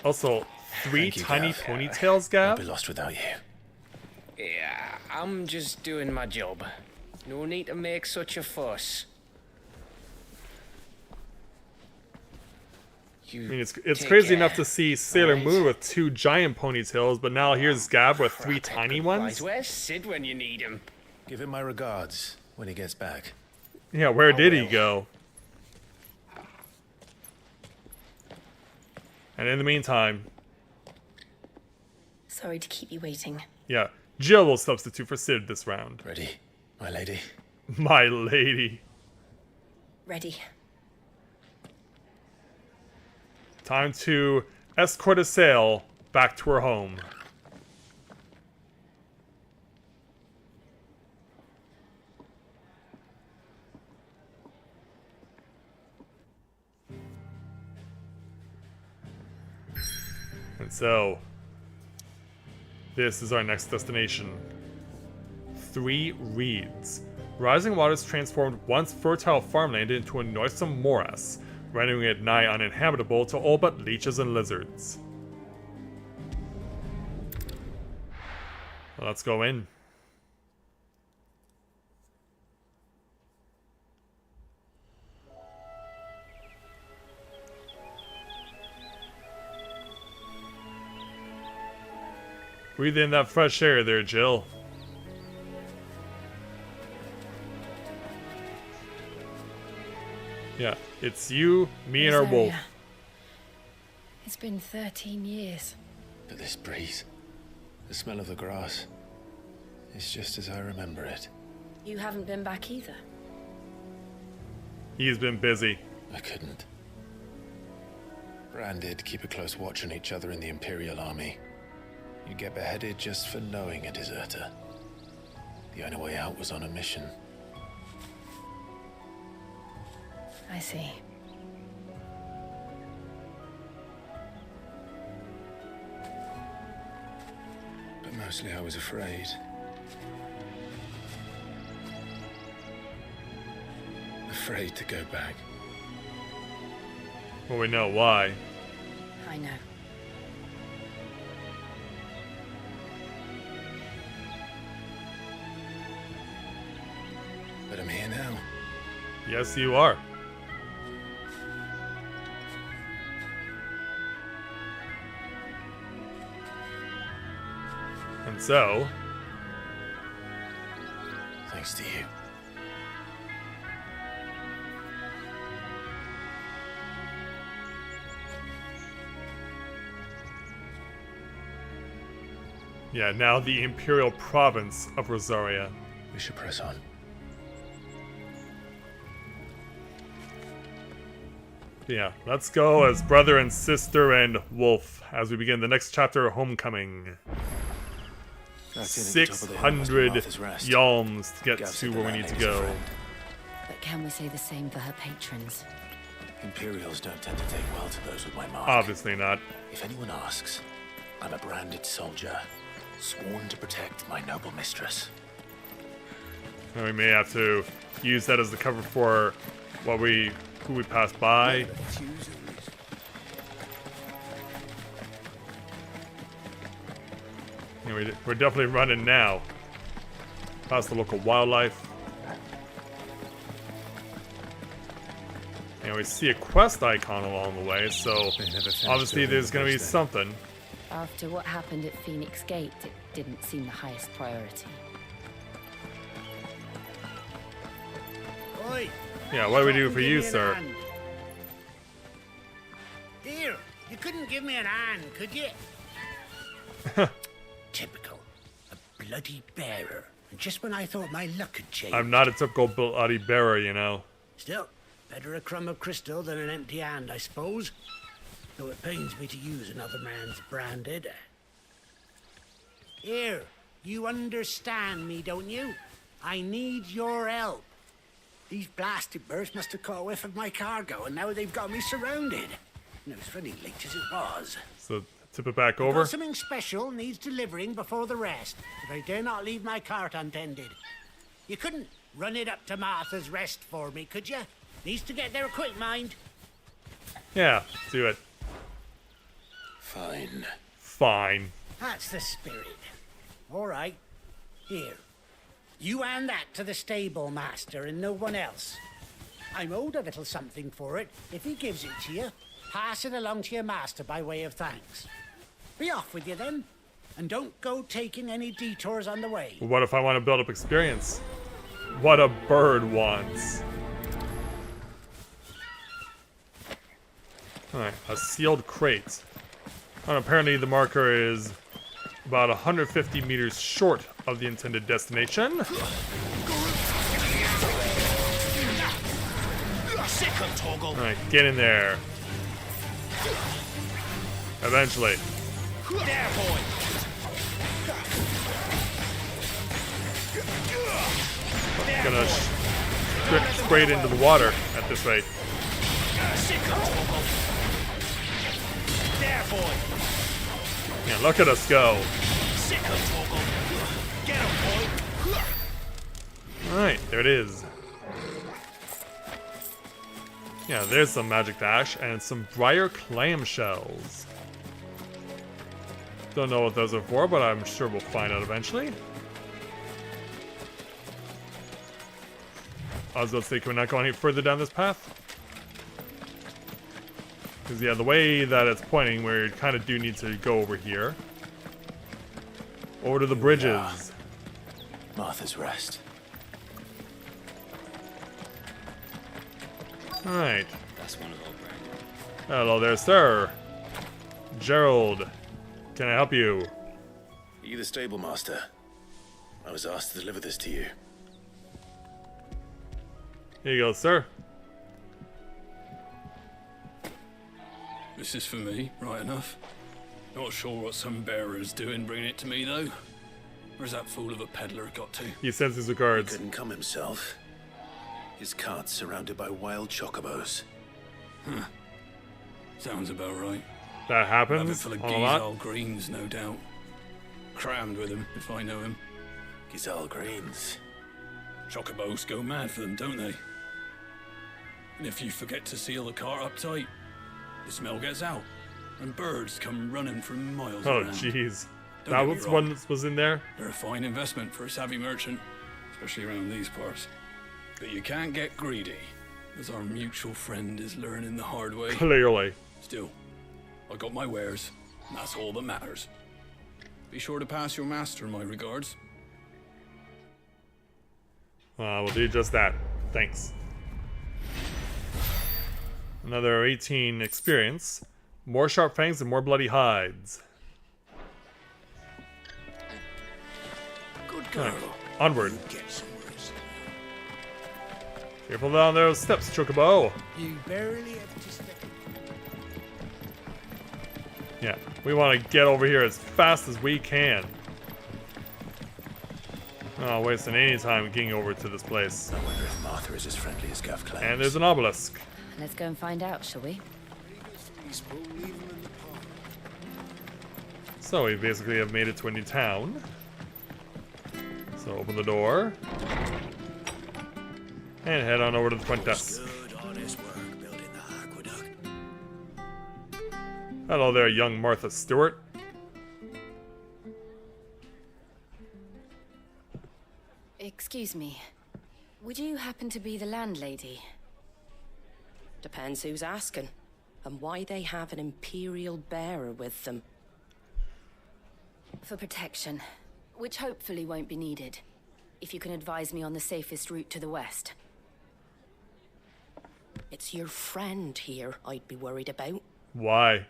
Also, 3 Thank you, tiny Gav. ponytails, I'll Gav? be lost without you. Yeah, I'm just doing my job. No need to make such a fuss. I mean, it's crazy enough to see Sailor Moon with 2 giant ponytails, but now here's Gab with 3 tiny ones. Where's Sid when you need him? Give him my regards when he gets back. Yeah, where did he go? And in the meantime... Sorry to keep you waiting. Yeah, Jill will substitute for Sid this round. Ready, my lady? My lady. Ready. Time to escort a sail back to her home. And so, this is our next destination. 3 Reeds. Rising waters transformed once fertile farmland into a noisome morass, rendering it nigh uninhabitable to all but leeches and lizards. Well, let's go in. Breathe in that fresh air there, Jill. Yeah, it's you, me, and our wolf. Rosaria. It's been 13 years. But this breeze, the smell of the grass, it's just as I remember it. You haven't been back either. He's been busy. I couldn't. Bran did keep a close watch on each other in the Imperial Army. You'd get beheaded just for knowing a deserter. The only way out was on a mission. I see. But mostly I was afraid. Afraid to go back. Well, we know why. I know. But I'm here now. Yes, you are. And so... Thanks to you. Yeah, now the Imperial Province of Rosaria. We should press on. Yeah, let's go as brother and sister and wolf as we begin the next chapter of Homecoming. 600 yalms to get to where we need to go. But can we say the same for her patrons? Imperials don't tend to take well to those with my mark. Obviously not. If anyone asks, I'm a branded soldier, sworn to protect my noble mistress. And we may have to use that as the cover for who we pass by. Yeah, we're definitely running now. Past the local wildlife. And we see a quest icon along the way, so obviously there's going to be something. After what happened at Phoenix Gate, it didn't seem the highest priority. Oi! Yeah, what do we do for you, sir? Here, you couldn't give me an hand, could you? Typical. A bloody bearer. And just when I thought my luck had changed. I'm not a typical bloody bearer, you know. Still, better a crumb of crystal than an empty hand, I suppose. Though it pains me to use another man's branded. Here, you understand me, don't you? I need your help. These blasted birds must have caught a whiff of my cargo, and now they've got me surrounded. And it was running late as it was. So, tip it back over. Got something special needs delivering before the rest, but I dare not leave my cart untended. You couldn't run it up to Martha's Rest for me, could you? Needs to get there quick, mind. Yeah, do it. Fine. Fine. That's the spirit. All right. Here. You hand that to the stable master and no one else. I'm owed a little something for it. If he gives it to you, pass it along to your master by way of thanks. Be off with you then. And don't go taking any detours on the way. What if I want to build up experience? What a bird wants. Alright, a sealed crate. And apparently the marker is about 150 meters short of the intended destination. Alright, get in there. Eventually. Gonna straight into the water at this rate. Yeah, look at us go. Alright, there it is. Yeah, there's some magic dash and some briar clam shells. Don't know what those are for, but I'm sure we'll find out eventually. I was about to say, can we not go any further down this path? Because, yeah, the way that it's pointing, we kind of do need to go over here. Over to the bridges. Martha's Rest. Alright. That's one of our brand. Hello there, sir. Gerald. Can I help you? Are you the stable master? I was asked to deliver this to you. Here you go, sir. This is for me, right enough. Not sure what some bearer's doing bringing it to me, though. Where's that fool of a peddler got to? He sends his regards. He couldn't come himself. His cart's surrounded by wild chocobos. Huh. Sounds about right. That happens Have it full of a lot. Gizal greens, no doubt. Crammed with him, if I know him. Gizal greens. Chocobos go mad for them, don't they? And if you forget to seal the cart up tight, the smell gets out, and birds come running from miles Oh, around. jeez. Don't That get me was wrong. one that was in there? They're a fine investment for a savvy merchant, especially around these parts. But you can't get greedy, as our mutual friend is learning the hard way. Clearly. Still, I got my wares, and that's all that matters. Be sure to pass your master my regards. We'll do just that. Thanks. Another 18 experience. More sharp fangs and more bloody hides. Good girl. Right, onward. Get some rest. Careful down those steps, Chocobo. You barely have to step. Yeah, we want to get over here as fast as we can. Not wasting any time getting over to this place. I wonder if Martha is as friendly as Gav claims. And there's an obelisk. Let's go and find out, shall we? So we basically have made it to a new town. So open the door. And head on over to the front desk. Good, honest work building the aqueduct. Hello there, young Martha Stewart. Excuse me. Would you happen to be the landlady? Depends who's asking, and why they have an Imperial bearer with them. For protection, which hopefully won't be needed. If you can advise me on the safest route to the west. It's your friend here I'd be worried about. Why?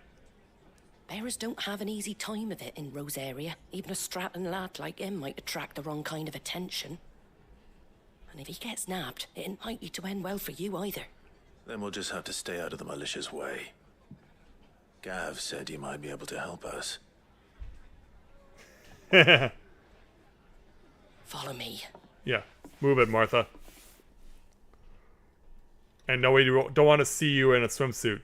Bearers don't have an easy time of it in Rosaria. Even a Stratton lad like him might attract the wrong kind of attention. And if he gets nabbed, it ain't likely to end well for you either. Then we'll just have to stay out of the malicious way. Gav said he might be able to help us. Follow me. Yeah, move it, Martha. And no, we don't want to see you in a swimsuit.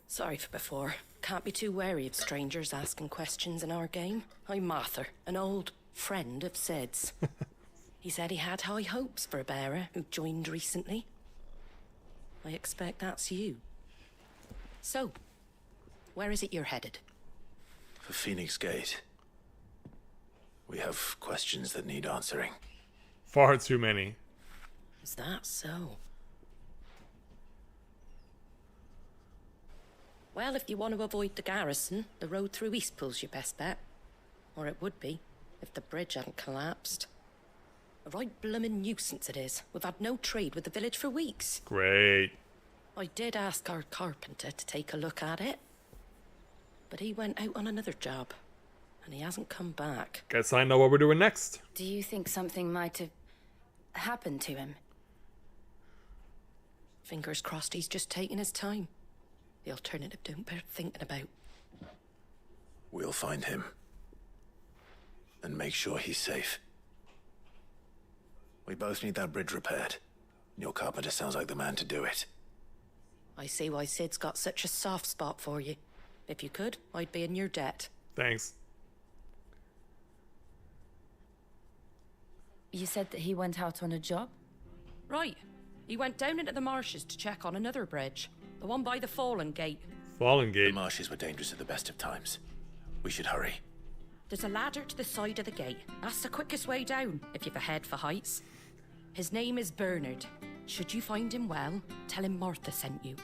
Sorry for before. Can't be too wary of strangers asking questions in our game. I'm Martha, an old friend of Sid's. He said he had high hopes for a bearer who joined recently. I expect that's you. So, where is it you're headed? For Phoenix Gate. We have questions that need answering. Far too many. Is that so? Well, if you want to avoid the garrison, the road through Eastpool's your best bet. Or it would be, if the bridge hadn't collapsed. A right bloomin' nuisance it is. We've had no trade with the village for weeks. Great. I did ask our carpenter to take a look at it. But he went out on another job. And he hasn't come back. Guess I know what we're doing next. Do you think something might have happened to him? Fingers crossed he's just taking his time. The alternative don't bear thinking about. We'll find him. And make sure he's safe. We both need that bridge repaired. Your carpenter sounds like the man to do it. I see why Sid's got such a soft spot for you. If you could, I'd be in your debt. Thanks. You said that he went out on a job? Right. He went down into the marshes to check on another bridge. The one by the Fallen Gate. Fallen Gate? The marshes were dangerous at the best of times. We should hurry. There's a ladder to the side of the gate. That's the quickest way down, if you've a head for heights. His name is Bernard. Should you find him well, tell him Martha sent you.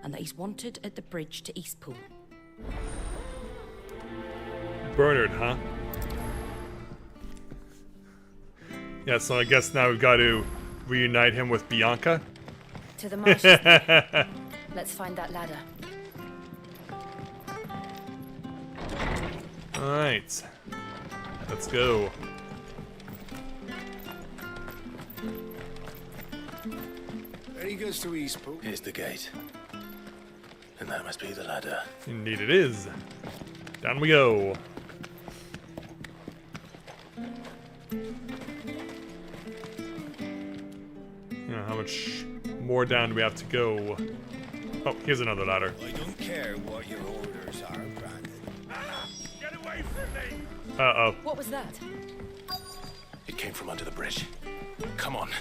And that he's wanted at the bridge to Eastpool. Bernard, huh? Yeah, so I guess now we've got to reunite him with Bianca. To the marshes. Then. Let's find that ladder. Alright. Let's go. There he goes to Eastpool. Here's the gate. And that must be the ladder. Indeed it is. Down we go. How much more down do we have to go? Oh, here's another ladder. I don't care what your orders are, Brandon. Get away from me! Uh-oh. What was that? It came from under the bridge. Come on.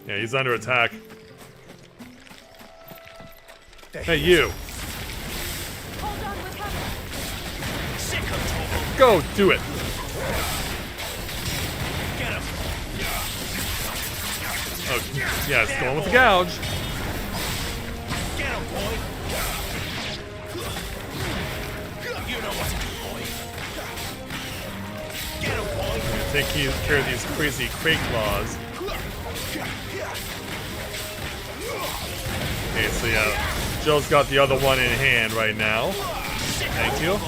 Yeah, he's under attack. Hey, you. Hold on, we're coming. Go, do it. Get him! Oh, yeah, it's going with the gouge. Get him, boy! You know what to do, boy. Get him, boy! Take care of these crazy crate claws. Okay, so yeah, Joe's got the other one in hand right now. Thank you.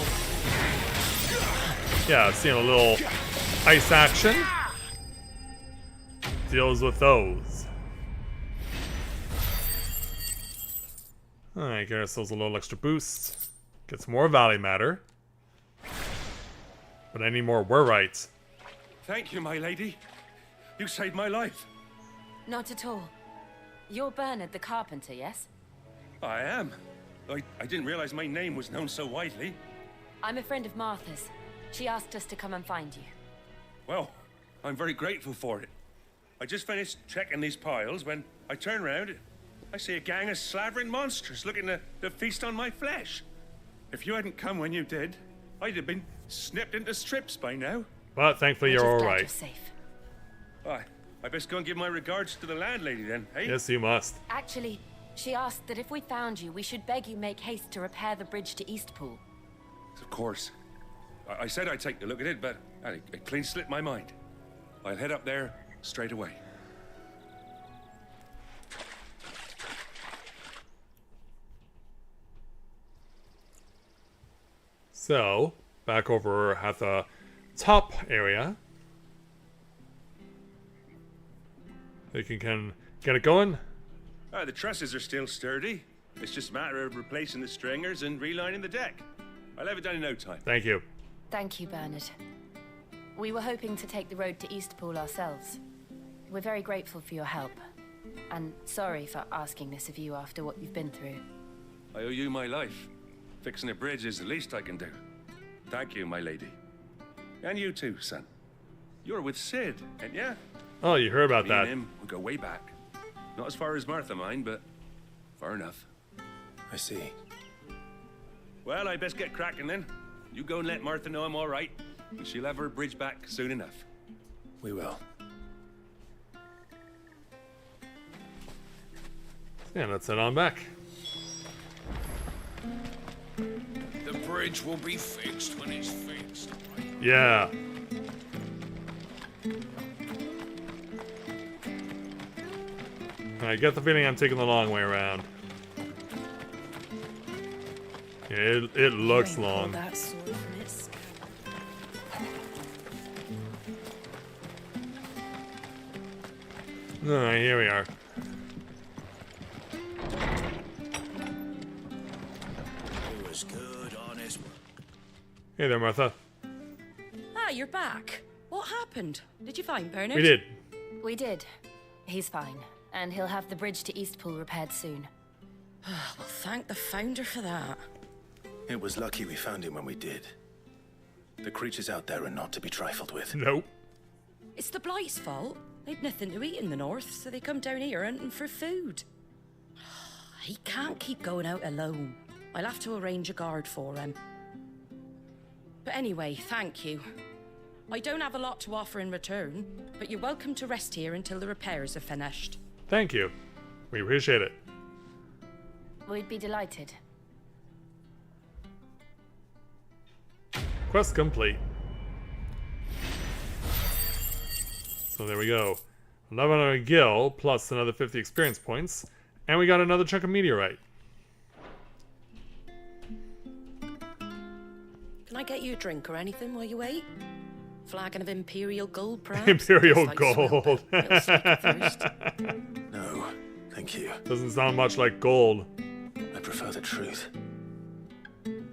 Yeah, seeing a little ice action. Deals with those. Alright, get ourselves a little extra boost. Get some more valley matter. But I need more werites. Thank you, my lady. You saved my life. Not at all. You're Bernard the carpenter, yes? I am. I didn't realize my name was known so widely. I'm a friend of Martha's. She asked us to come and find you. Well, I'm very grateful for it. I just finished checking these piles when I turn around. I see a gang of slavering monsters looking to feast on my flesh. If you hadn't come when you did, I'd have been snipped into strips by now. But thankfully you're alright. You're safe. I best go and give my regards to the landlady then, hey? Yes, you must. Actually, she asked that if we found you, we should beg you make haste to repair the bridge to Eastpool. Of course. I said I'd take a look at it, but it clean slipped my mind. I'll head up there straight away. So, back over at the top area. We can get it going. The trusses are still sturdy. It's just a matter of replacing the stringers and relining the deck. I'll have it done in no time. Thank you. Thank you, Bernard. We were hoping to take the road to Eastpool ourselves. We're very grateful for your help. And sorry for asking this of you after what you've been through. I owe you my life. Fixing a bridge is the least I can do. Thank you, my lady. And you too, son. You're with Sid, ain't ya? Oh, you heard about Me that. and him, we go way back. Not as far as Martha mine, but far enough. I see. Well, I best get cracking then. You go and let Martha know I'm all right, and she'll have her bridge back soon enough. We will. Yeah, let's head on back. The bridge will be fixed when it's fixed, right? Yeah. I get the feeling I'm taking the long way around. Yeah, it looks long. That sword from its Alright, here we are. It was good, honest work. Hey there, Martha. Ah, you're back. What happened? Did you find Bernard? We did. We did. He's fine. And he'll have the bridge to Eastpool repaired soon. Well, thank the founder for that. It was lucky we found him when we did. The creatures out there are not to be trifled with. Nope. It's the Blight's fault. They'd nothing to eat in the north, so they come down here hunting for food. He can't keep going out alone. I'll have to arrange a guard for him. But anyway, thank you. I don't have a lot to offer in return, but you're welcome to rest here until the repairs are finished. Thank you. We appreciate it. We'd be delighted. Quest complete. So there we go. 1100 gil plus another 50 experience points. And we got another chunk of meteorite. Can I get you a drink or anything while you wait? Flagon of Imperial Gold, perhaps? Imperial Tastes like Gold. swelter. It'll slake your thirst. No, thank you. Doesn't sound much like gold. I prefer the truth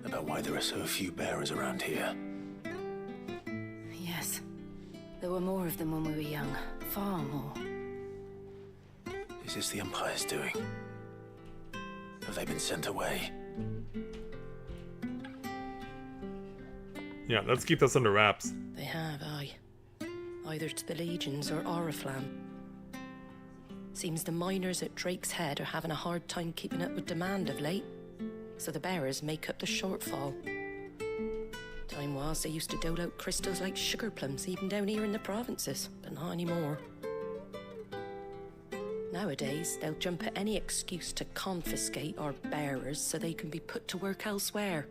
about why there are so few bearers around here. Yes. There were more of them when we were young. Far more. Is this the Empire's doing? Have they been sent away? Yeah, let's keep this under wraps. They have, aye. Either to the Legions or Oriflamme. Seems the miners at Drake's Head are having a hard time keeping up with demand of late, so the bearers make up the shortfall. Time was they used to dole out crystals like sugar plums even down here in the provinces, but not anymore. Nowadays, they'll jump at any excuse to confiscate our bearers so they can be put to work elsewhere.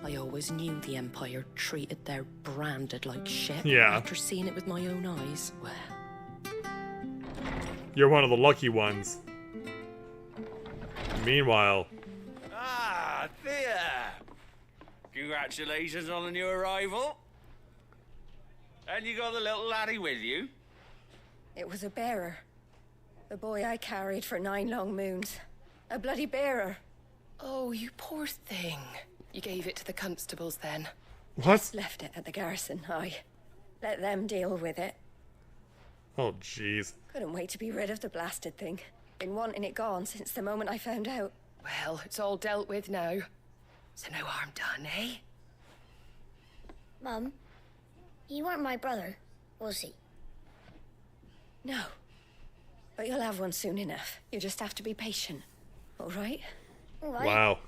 I always knew the Empire treated their branded like shit. Yeah. After seeing it with my own eyes, well... You're one of the lucky ones. Meanwhile... Ah, Thea! Congratulations on the new arrival. And you got the little laddie with you? It was a bearer. The boy I carried for 9 long moons. A bloody bearer. Oh, you poor thing. You gave it to the constables then? What? Left it at the garrison, I let them deal with it. Oh, jeez. Couldn't wait to be rid of the blasted thing. Been wanting it gone since the moment I found out. Well, it's all dealt with now. So no harm done, eh? Mum, you weren't my brother, was he? No. But you'll have one soon enough. You just have to be patient. All right? All right. Wow.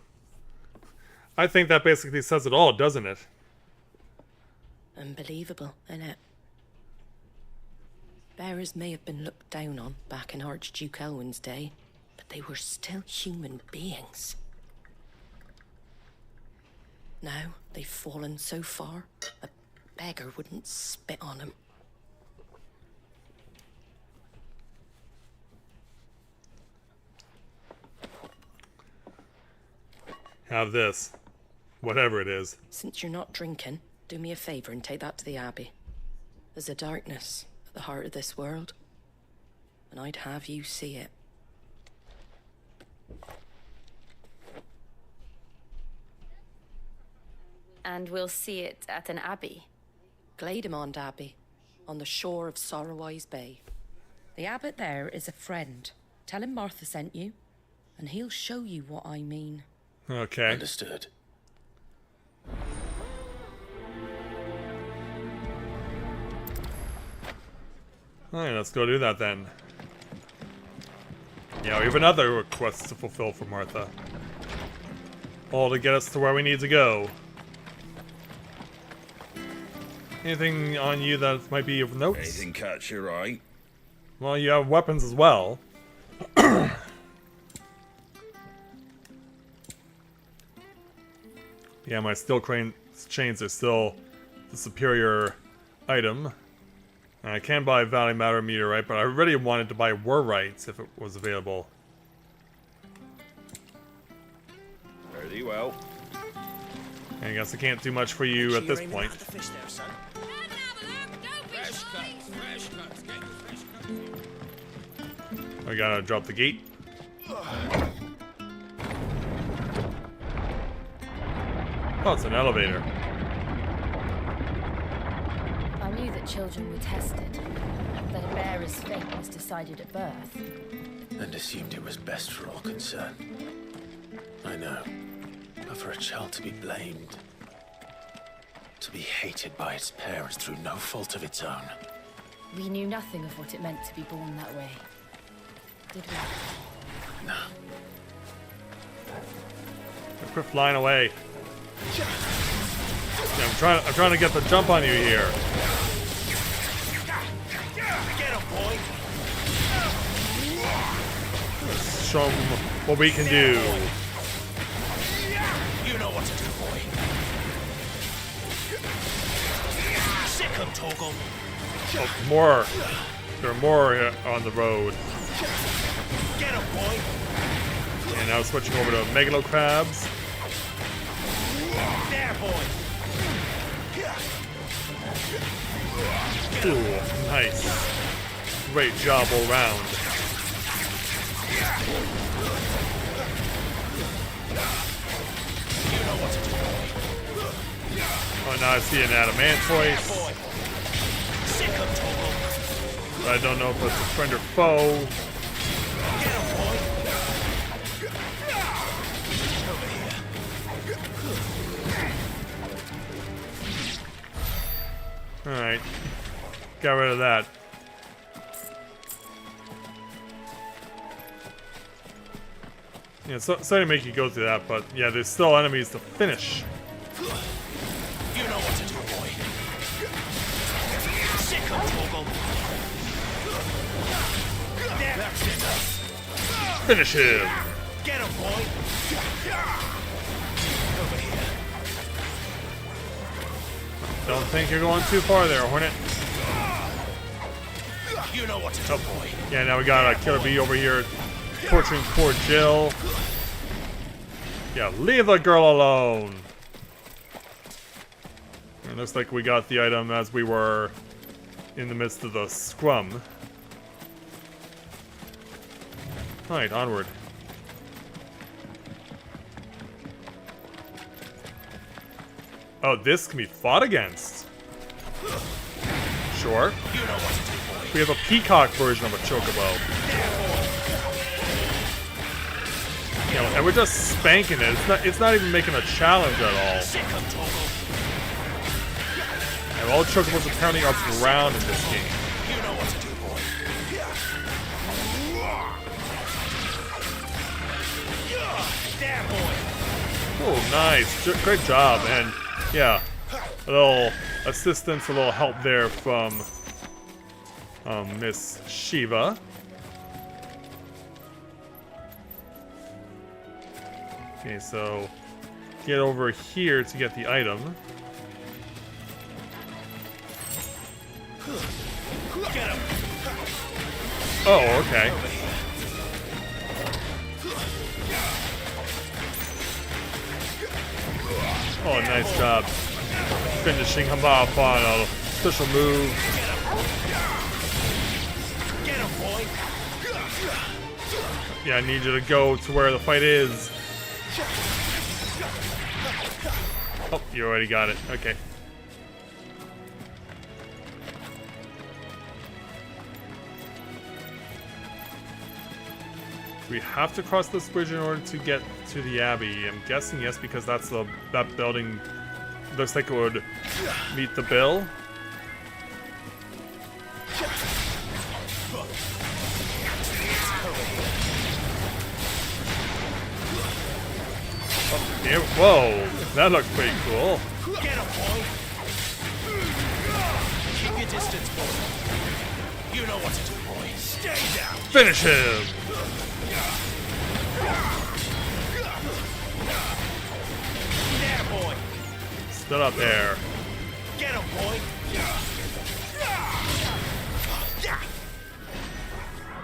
I think that basically says it all, doesn't it? Unbelievable, innit? Bearers may have been looked down on back in Archduke Elwin's day, but they were still human beings. Now they've fallen so far, a beggar wouldn't spit on them. Have this. Whatever it is. Since you're not drinking, do me a favor and take that to the Abbey. There's a darkness at the heart of this world, and I'd have you see it. And we'll see it at an abbey. Glademond Abbey, on the shore of Sorrowwise Bay. The abbot there is a friend. Tell him Martha sent you, and he'll show you what I mean. Okay. Understood. Alright, let's go do that then. Yeah, we have another request to fulfill for Martha. All to get us to where we need to go. Anything on you that might be of note? Anything catch your eye? Well, you have weapons as well. Yeah, my steel crane chains are still the superior item. And I can buy Valley Matter Meteorite, but I really wanted to buy Warrites if it was available. Very well. I guess I can't do much for you at this point. I gotta drop the gate. Oh, it's an elevator. I knew that children were tested, that a bearer's fate was decided at birth. And assumed it was best for all concerned. I know. But for a child to be blamed, to be hated by its parents through no fault of its own. We knew nothing of what it meant to be born that way, did we? No. Quit flying away. Yeah, I'm trying to get the jump on you here. Get him, boy! Let's show them what we can do. You know what to do, boy. Oh, more. There are more on the road. Get him, boy. And now switching over to Megalo Crabs. There, boy. Ooh, nice. Great job all round. Oh, now I see an Adamantoise. I don't know if it's a friend or foe. Alright. Got rid of that. Yeah, sorry to make you go through that, but yeah, there's still enemies to finish. You know what to do, boy. Sick of Toggle. That's enough. Finish him. Get him, boy. Over here. Don't think you're going too far there, Hornet. You know what to do, boy. Yeah, now we got a Killer Bee over here torturing poor Jill. Yeah, leave the girl alone. It looks like we got the item as we were in the midst of the scrum. Alright, onward. Oh, this can be fought against. Sure. We have a peacock version of a chocobo. You know, and we're just spanking it. It's not even making a challenge at all. And all chocobos apparently are brown in this game. Oh, nice. Great job. And yeah, a little assistance, a little help there from Miss Shiva. Okay, so get over here to get the item. Get him. Oh, okay. Oh, nice job. Finishing him off on a special move. Get him, boy. Yeah, I need you to go to where the fight is. Oh, you already got it. Okay. We have to cross this bridge in order to get to the Abbey. I'm guessing yes, because that's that building looks like it would meet the bill. Oh, yeah, whoa, that looks pretty cool. Get him, boy. Keep your distance, boy. You know what to do, boy. Stay down. Finish him. There, boy. Stood up there. Get him, boy.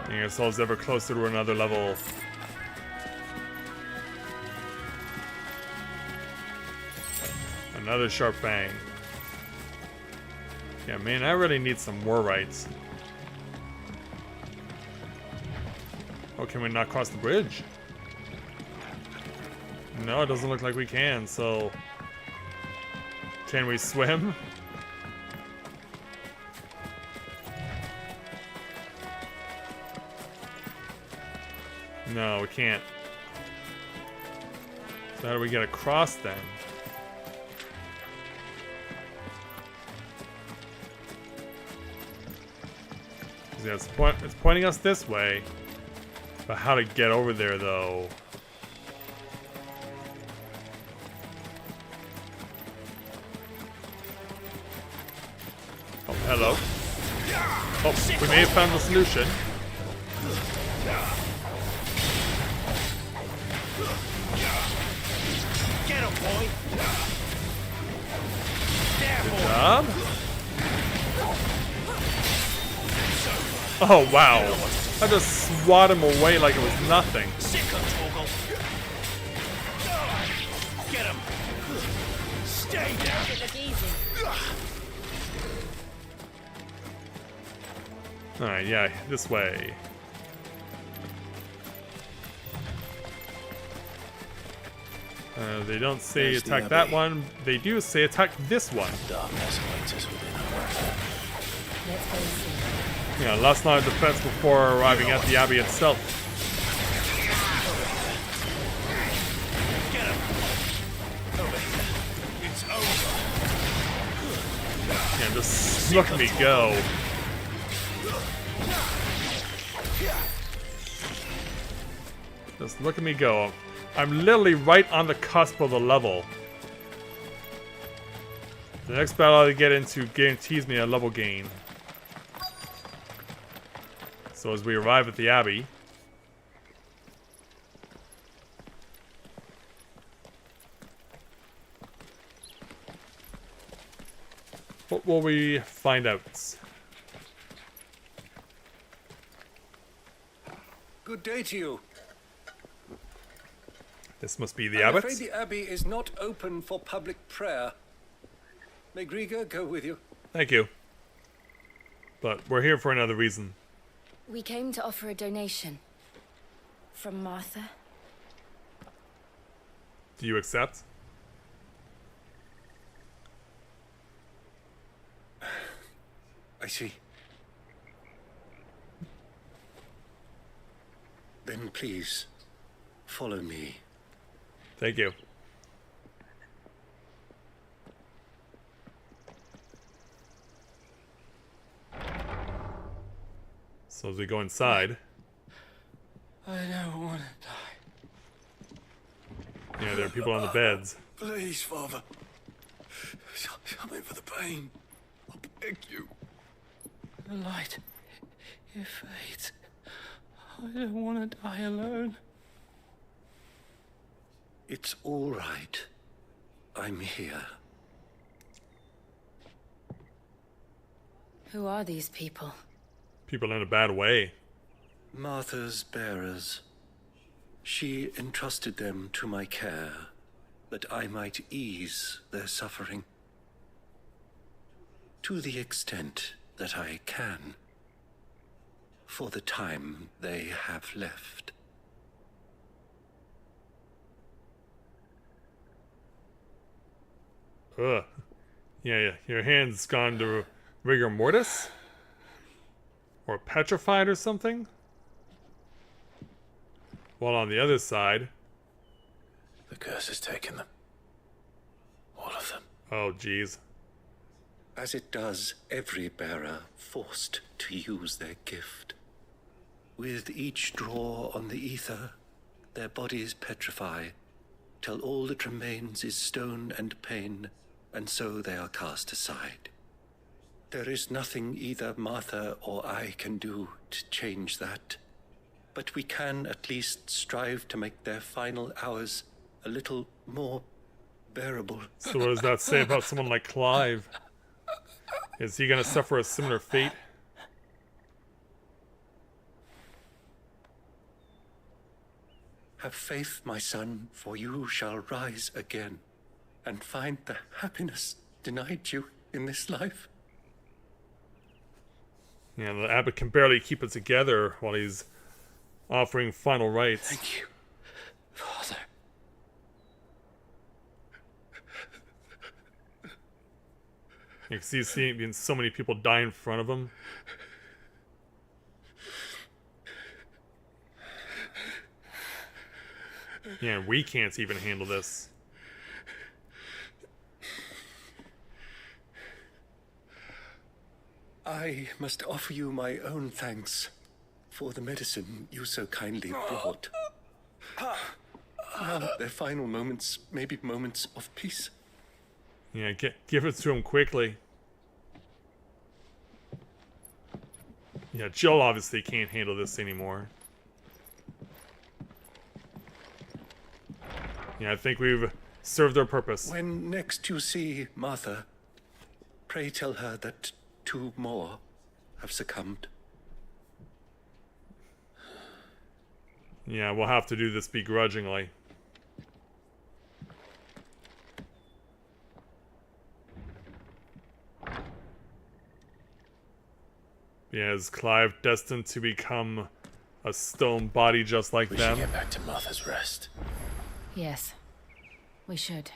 Getting ourselves ever closer to another level. Another sharp fang. Yeah, man, I really need some war rights. Oh, can we not cross the bridge? No, it doesn't look like we can, so... Can we swim? No, we can't. So how do we get across then? Yeah, it's pointing us this way. But how to get over there, though? Oh, hello. Oh, we may have found the solution. Get him, boy. There, Good boy. job. Oh, wow. I just swat him away like it was nothing. Get him! Stay down! Alright, yeah, this way. They don't say There's the attack that abbey. one. They do say attack this one. Darkness awaits us within our Yeah, last line of defense before arriving at the abbey itself. Get him! Over here. It's over. Yeah, just look at me go. Just look at me go. I'm literally right on the cusp of the level. The next battle I get into guarantees me a level gain. So as we arrive at the abbey, what will we find out? Good day to you. This must be the I'm abbot. afraid the abbey is not open for public prayer. May Griga go with you? Thank you. But we're here for another reason. We came to offer a donation. From Martha. Do you accept? I see. Then please, follow me. Thank you. So as we go inside, I don't want to die. yeah, there are people on the beds. Please, Father. Something for the pain. I beg you. The light, it fades. I don't want to die alone. It's all right. I'm here. Who are these people? People in a bad way. Martha's bearers. She entrusted them to my care, that I might ease their suffering. To the extent that I can. For the time they have left. Ugh. Yeah, your hand's gone to rigor mortis? Or petrified or something? While on the other side... The curse has taken them. All of them. Oh, jeez. As it does every bearer forced to use their gift. With each draw on the ether, their bodies petrify, till all that remains is stone and pain, and so they are cast aside. There is nothing either Martha or I can do to change that, but we can at least strive to make their final hours a little more bearable. So what does that say about someone like Clive? Is he gonna suffer a similar fate? Have faith, my son, for you shall rise again, and find the happiness denied you in this life. Yeah, the abbot can barely keep it together while he's offering final rites. Thank you, Father. You can see seeing so many people die in front of him. Yeah, we can't even handle this. I must offer you my own thanks for the medicine you so kindly brought. Now, their final moments may be moments of peace. Yeah, give it to him quickly. Yeah, Jill obviously can't handle this anymore. Yeah, I think we've served our purpose. When next you see Martha, pray tell her that 2 more have succumbed. Yeah, we'll have to do this begrudgingly. Yeah, is Clive destined to become a stone body just like them? We should get back to Martha's Rest. Yes, we should.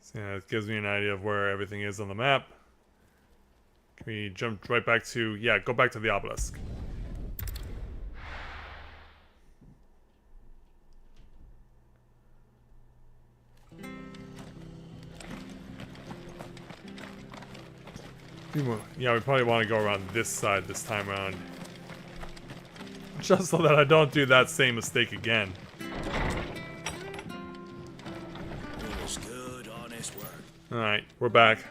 So, yeah, it gives me an idea of where everything is on the map. Can we jump right back to... Yeah, go back to the obelisk. Yeah, we probably want to go around this side this time around. Just so that I don't do that same mistake again. Good, honest work. Alright, we're back.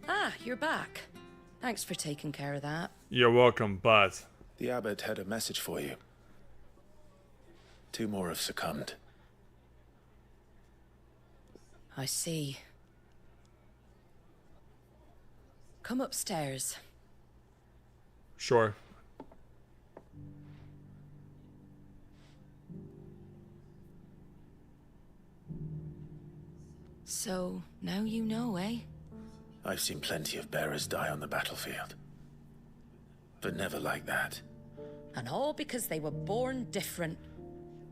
Ah, you're back. Thanks for taking care of that. You're welcome, but... The abbot had a message for you. 2 more have succumbed. I see. Come upstairs. Sure. So, now you know, eh? I've seen plenty of bearers die on the battlefield. But never like that. And all because they were born different.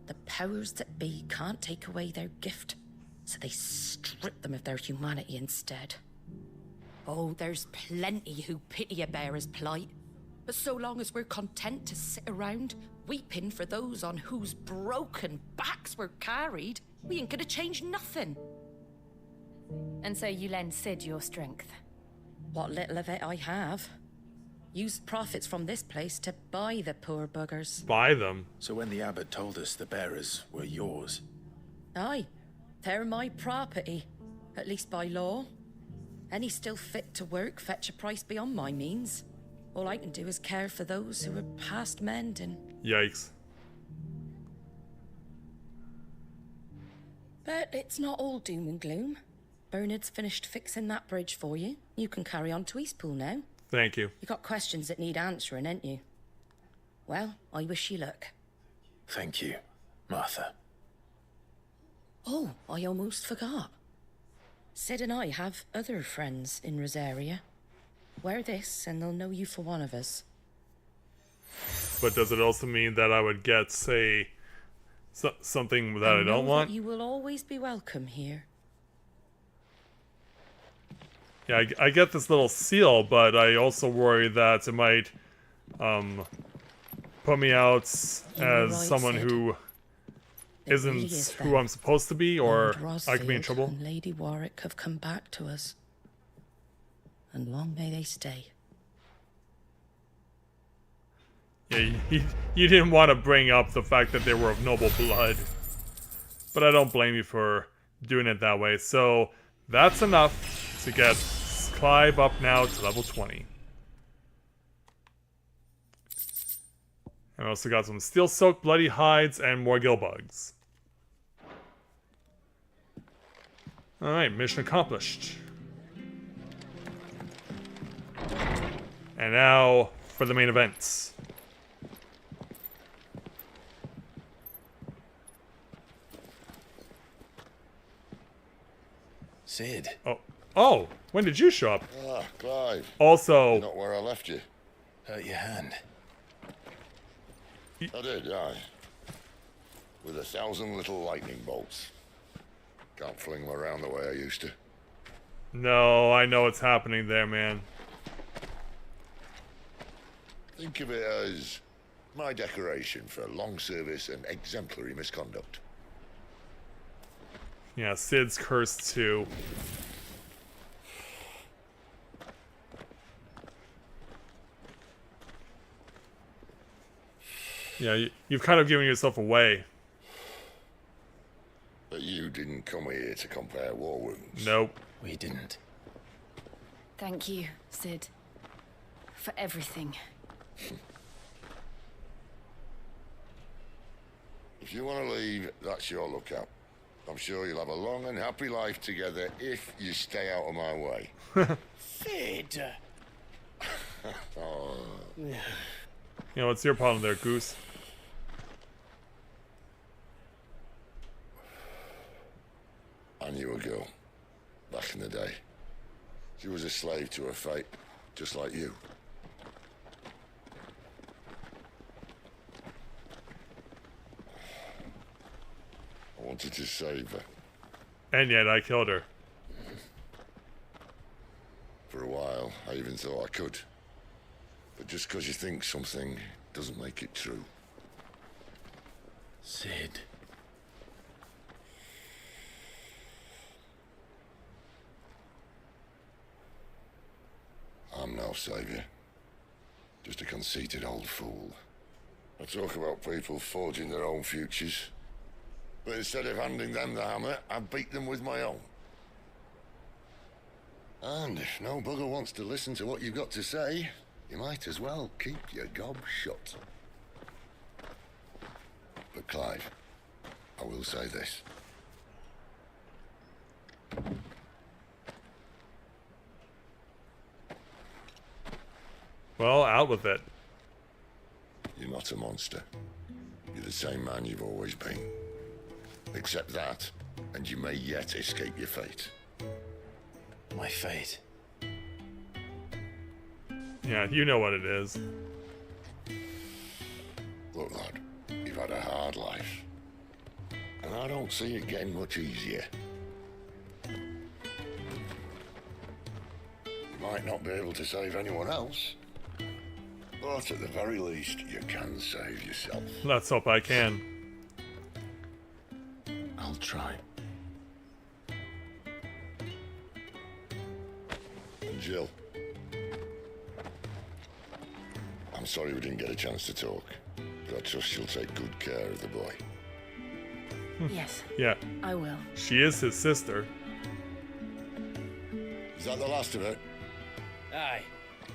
The powers that be can't take away their gift, so they strip them of their humanity instead. Oh, there's plenty who pity a bearer's plight. But so long as we're content to sit around, weeping for those on whose broken backs we're carried, we ain't gonna change nothing. And so you lend Sid your strength? What little of it I have. Used profits from this place to buy the poor buggers. Buy them? So when the abbot told us the bearers were yours... Aye, they're my property, at least by law. Any still fit to work fetch a price beyond my means. All I can do is care for those who are past mending. Yikes. But it's not all doom and gloom. Bernard's finished fixing that bridge for you. You can carry on to Eastpool now. Thank you. You got questions that need answering, ain't you? Well, I wish you luck. Thank you, Martha. Oh, I almost forgot. Sid and I have other friends in Rosaria. Wear this and they'll know you for one of us. But does it also mean that I would get, say, something that I don't want? You will always be welcome here. Yeah, I get this little seal, but I also worry that it might put me out as someone who isn't who I'm supposed to be, or I could be in trouble. And Lady Warwick have come back to us. And long may they stay. Yeah, you didn't want to bring up the fact that they were of noble blood. But I don't blame you for doing it that way. So, that's enough to get Clive up now to level 20. And I also got some steel-soaked bloody hides and more gill bugs. Alright, mission accomplished. And now for the main events. Sid. Oh, when did you show up? Ah, Clive. Also... Not where I left you. Hurt your hand. I did, aye. With 1,000 little lightning bolts. Can't fling them around the way I used to. No, I know what's happening there, man. Think of it as my decoration for long service and exemplary misconduct. Yeah, Sid's cursed too. Yeah, you've kind of given yourself away. But you didn't come here to compare war wounds. Nope. We didn't. Thank you, Sid. For everything. If you want to leave, that's your lookout. I'm sure you'll have a long and happy life together if you stay out of my way. Sid! Oh. You know, what's your problem there, Goose? I knew a girl back in the day. She was a slave to her fate, just like you. I wanted to save her. And yet I killed her. For a while, I even thought I could. But just because you think something doesn't make it true. Sid. I'm no savior. Just a conceited old fool. I talk about people forging their own futures. But instead of handing them the hammer, I beat them with my own. And if no bugger wants to listen to what you've got to say, you might as well keep your gob shut. But Clive, I will say this. Well, out with it. You're not a monster. You're the same man you've always been. Accept that, and you may yet escape your fate. My fate? Yeah, you know what it is. Look, lad, you've had a hard life. And I don't see it getting much easier. You might not be able to save anyone else, but at the very least, you can save yourself. Let's hope I can. I'll try. And Jill, I'm sorry we didn't get a chance to talk, but I trust you'll take good care of the boy. Yes. Yeah. I will. She is his sister. Is that the last of it? Aye.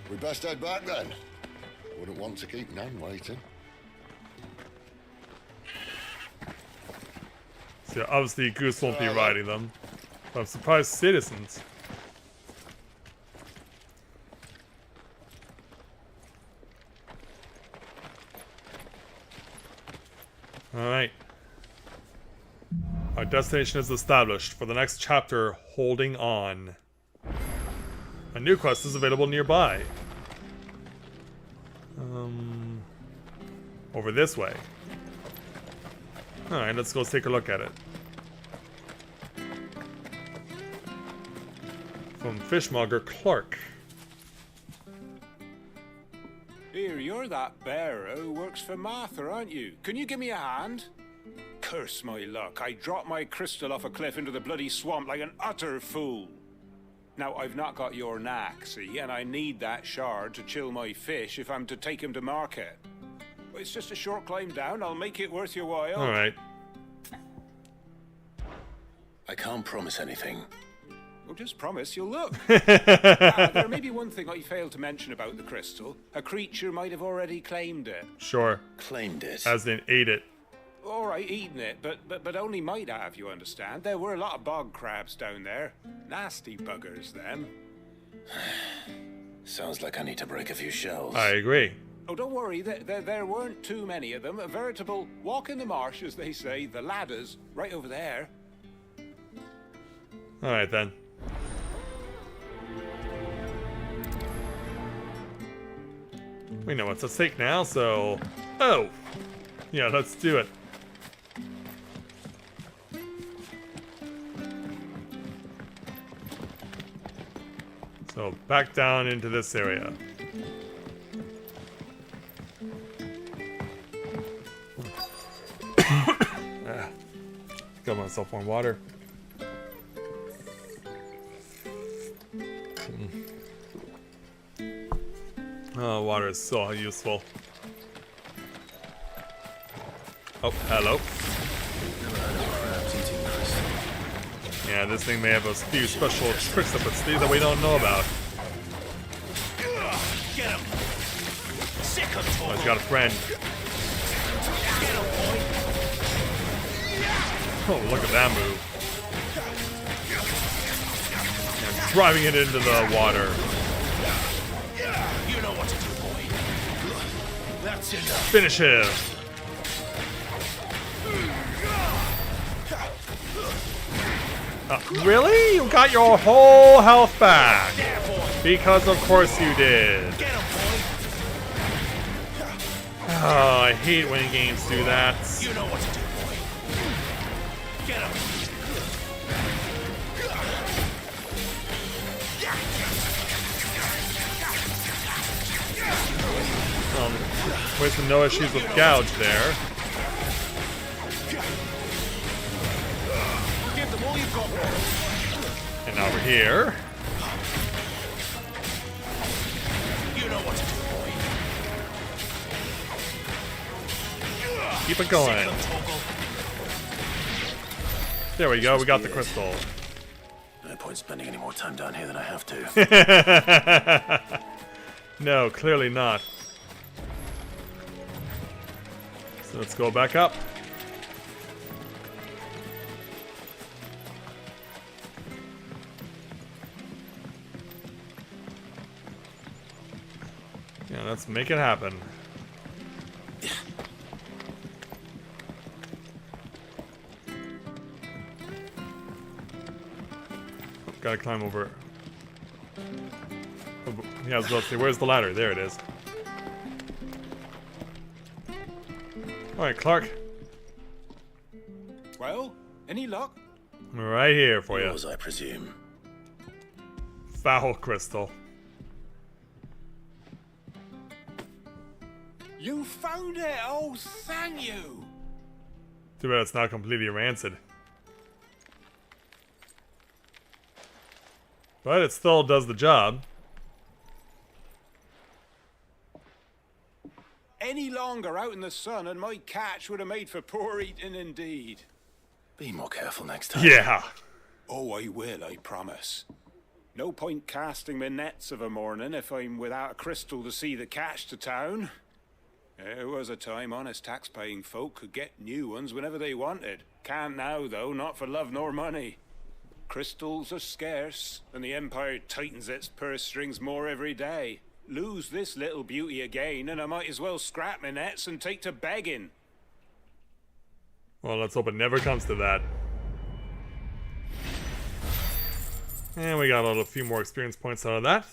We best head back then. Wouldn't want to keep Nan waiting. So obviously Goose won't be riding them. But I'm surprised citizens. Alright. Our destination is established for the next chapter, Holding On. A new quest is available nearby. Over this way. Alright, let's go take a look at it. From Fishmonger Clark. Here, you're that bearer who works for Martha, aren't you? Can you give me a hand? Curse my luck, I dropped my crystal off a cliff into the bloody swamp like an utter fool. Now, I've not got your knack, see, and I need that shard to chill my fish if I'm to take him to market. It's just a short climb down, I'll make it worth your while. Alright. I can't promise anything. Well, just promise you'll look. There may be one thing I failed to mention about the crystal. A creature might have already claimed it. Sure. Claimed it? As in ate it. All right, eaten it, but only might have, you understand. There were a lot of bog crabs down there. Nasty buggers, them. Sounds like I need to break a few shells. I agree. Oh, don't worry, there weren't too many of them. A veritable walk in the marsh, as they say. The ladders, right over there. Alright then. We know what's at stake now, so... Oh! Yeah, let's do it. So, back down into this area. Got myself more water. Oh, water is so useful. Oh, hello. Yeah, this thing may have a few special tricks up its sleeve that we don't know about. Get him! Sick of Oh, he's got a friend. Oh, look at that move. Yeah, driving it into the water. You know what to do, boy. That's Finish him. Really? You got your whole health back. Because of course you did. Oh, I hate when games do that. You know what to do, boy. Get him. Where's the no issues with gouge there? Give them all you've got. And now we're here. You know what to do, boy. Keep it going. There we go, we got the crystal. No point spending any more time down here than I have to. No, clearly not. So let's go back up. Yeah, let's make it happen. Gotta climb over. Oh, yeah, I was about to say, where's the ladder? There it is. Alright, Clark. Well, any luck? Right here for you. Yours, I presume. Foul crystal. You found it! Oh, thank you! Too bad it's not completely rancid. But it still does the job. Any longer out in the sun and my catch would have made for poor eating indeed. Be more careful next time. Yeah. Oh, I will, I promise. No point casting my nets of a morning if I'm without a crystal to see the catch to town. There was a time honest tax-paying folk could get new ones whenever they wanted. Can't now, though, not for love nor money. Crystals are scarce, and the Empire tightens its purse strings more every day. Lose this little beauty again, and I might as well scrap my nets and take to begging. Well, let's hope it never comes to that. And we got a few more experience points out of that.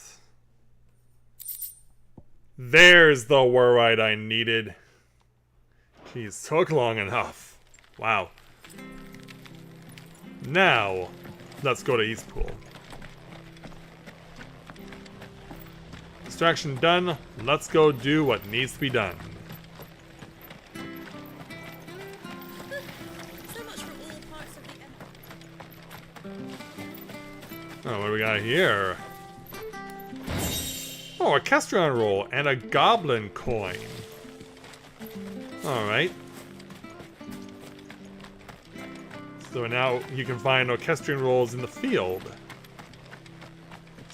There's the Warite I needed. Jeez, took long enough. Wow. Now, let's go to Eastpool. Distraction done. Let's go do what needs to be done. Oh, what do we got here? Oh, a Kestrion roll and a goblin coin. Alright. So now you can find Orchestrion rolls in the field.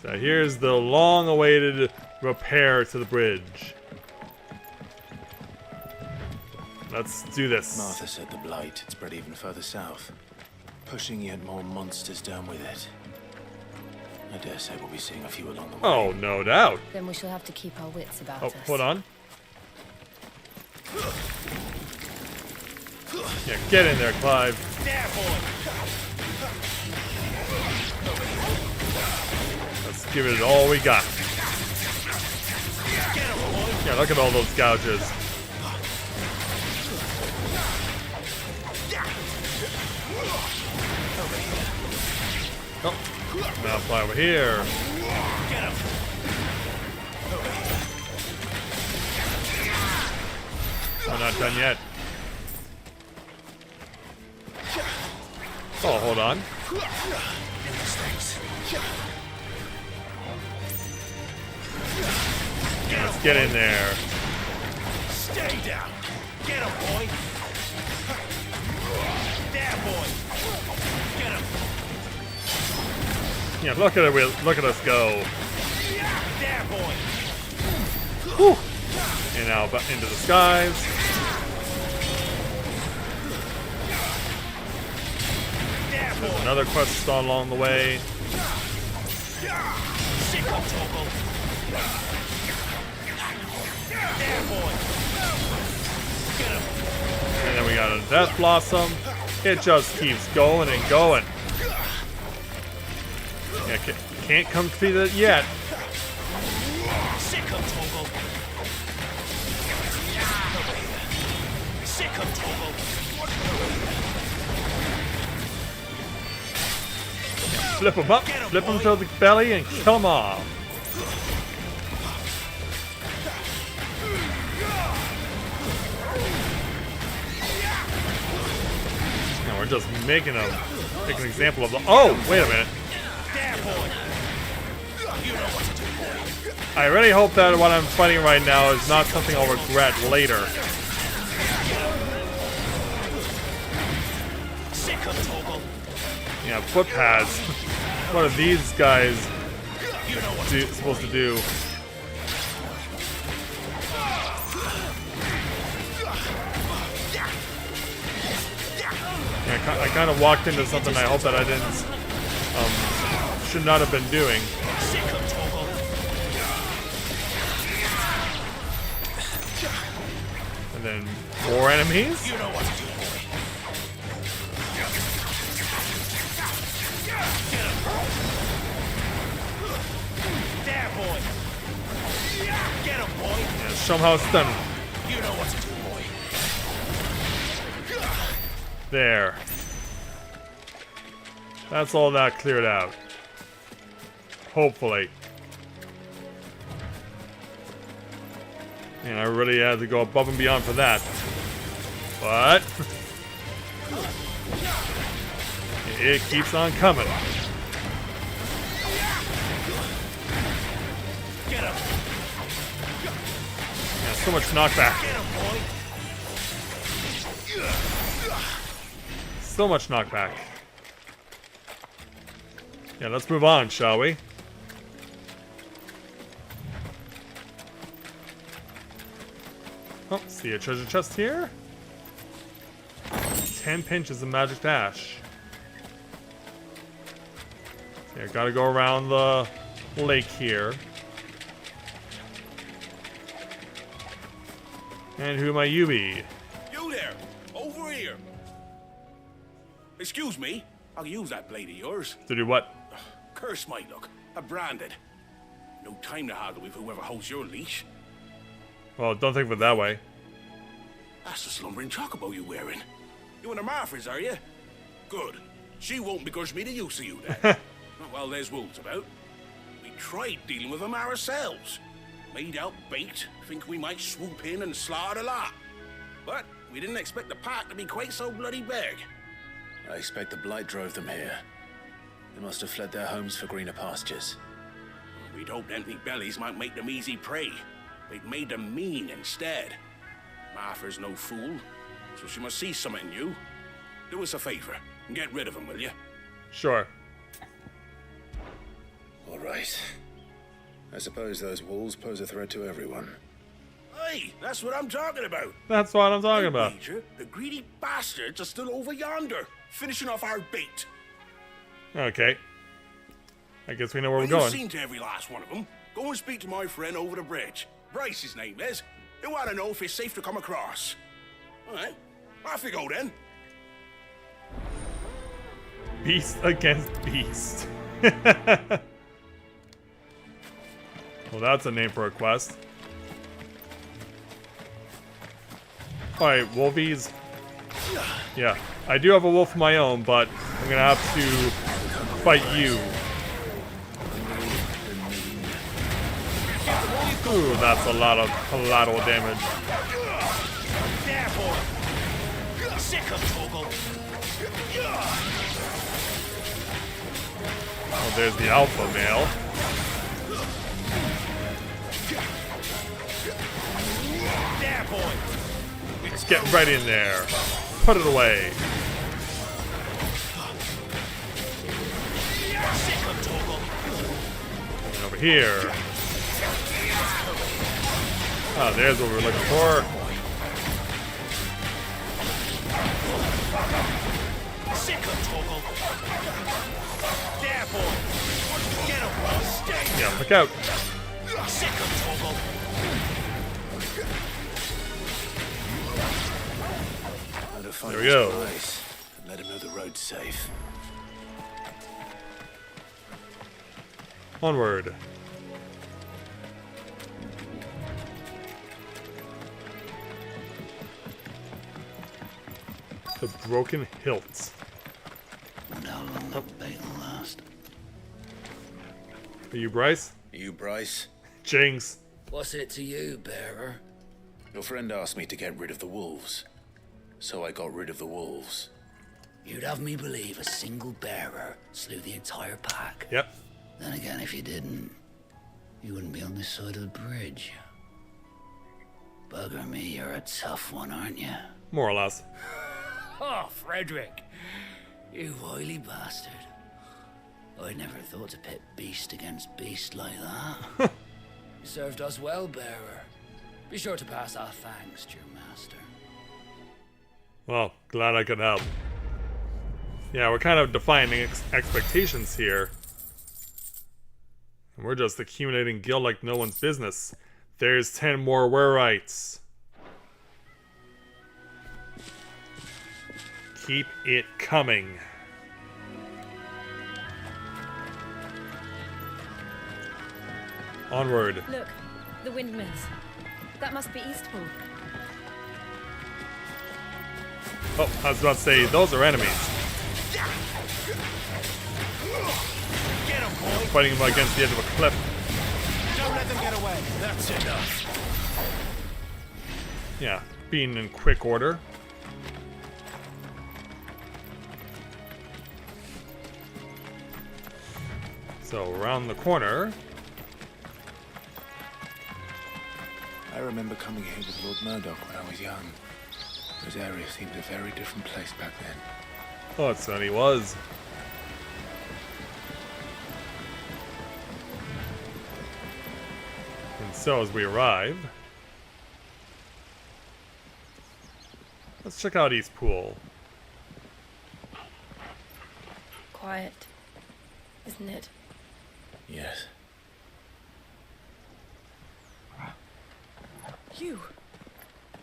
So here's the long-awaited repair to the bridge. Let's do this. Martha said the blight had spread even further south, pushing yet more monsters down with it. I dare say we'll be seeing a few along the way. Oh, no doubt. Then we shall have to keep our wits about us. Hold on. Yeah, get in there, Clive. Let's give it all we got. Yeah, look at all those gouges. Oh, now fly over here. We're not done yet. Oh, hold on. Let's get in there. Stay down. Get him, boy. There, boy. Get him. Yeah, look at it. Look at us go. There, boy. Whew. And now into the skies. There's another quest along the way. Sick of trouble. There, boy. And then we got a Death Blossom. It just keeps going and going. Yeah, can't complete it yet. Flip him up, flip him to the belly, and kill him off. Now we're just making an example of the. Oh, wait a minute. I really hope that what I'm fighting right now is not something I'll regret later. Yeah, foot pads. What are these guys supposed to do? Yeah, I kind of walked into something I hope that I didn't, should not have been doing. And then more enemies? You know what to do, boy. There, boy. Get him, boy. Yeah, somehow stun him. You know what to do, boy. There. That's all that cleared out. Hopefully. And I really had to go above and beyond for that. But it keeps on coming. Get him. Yeah, so much knockback. So much knockback. Yeah, let's move on, shall we? Oh, see a treasure chest here? 10 pinches of magic dash. Okay, I gotta go around the lake here. And who might you be? You there! Over here! Excuse me, I'll use that blade of yours. To do what? Curse my luck. I'm branded. No time to haggle with whoever holds your leash. Well, don't think of it that way. That's the slumbering chocobo you're wearing. You and the Marfors, are you? Good. She won't begrudge me the use of you then. Not while there's wolves about. We tried dealing with them ourselves. Made out bait, think we might swoop in and slaughter the lot. But we didn't expect the pack to be quite so bloody big. I expect the blight drove them here. They must have fled their homes for greener pastures. We'd hoped empty bellies might make them easy prey. They'd made them mean instead. Martha's no fool, so she must see something in you. Do us a favor and get rid of them, will you? Sure. All right. I suppose those wolves pose a threat to everyone. Hey, that's what I'm talking about. That's what I'm talking about. Major, the greedy bastards are still over yonder, finishing off our bait. Okay. I guess we know where When we're going. You've seen to every last one of them. Go and speak to my friend over the bridge. Bryce, his name is. They want to know if it's safe to come across. All right, off you go then. Beast against beast. Well, that's a name for a quest. Alright, wolfies. Yeah, I do have a wolf of my own, but I'm gonna have to fight you. Ooh, that's a lot of collateral damage. Oh, there's the alpha male. Let's get right in there. Put it away. And over here. Ah, there's what we're looking for. Yeah, look out. to find There we go. place and let him know the road's safe. Onward. The Broken Hilt. Wonder how long that bait will last. Are you Bryce? You, Bryce? Jinx. What's it to you, bearer? Your friend asked me to get rid of the wolves. So I got rid of the wolves. You'd have me believe a single bearer slew the entire pack. Yep. Then again, if you didn't, you wouldn't be on this side of the bridge. Bugger me, you're a tough one, aren't you? More or less. Oh, Frederick! You wily bastard. I never thought to pit beast against beast like that. You served us well, bearer. Be sure to pass our thanks to your master. Well, glad I could help. Yeah, we're kind of defining expectations here. And we're just accumulating guild like no one's business. There's 10 more wererites. Keep it coming. Onward. Look, the windmills. That must be Eastpool. Oh, I was about to say, those are enemies. Fighting them against the edge of a cliff. Don't let them get away. That's enough. Yeah, being in quick order. So, around the corner. I remember coming here with Lord Murdoch when I was young. This area seemed a very different place back then. Oh, it certainly was. And so, as we arrive, let's check out Eastpool. Quiet, isn't it? Yes.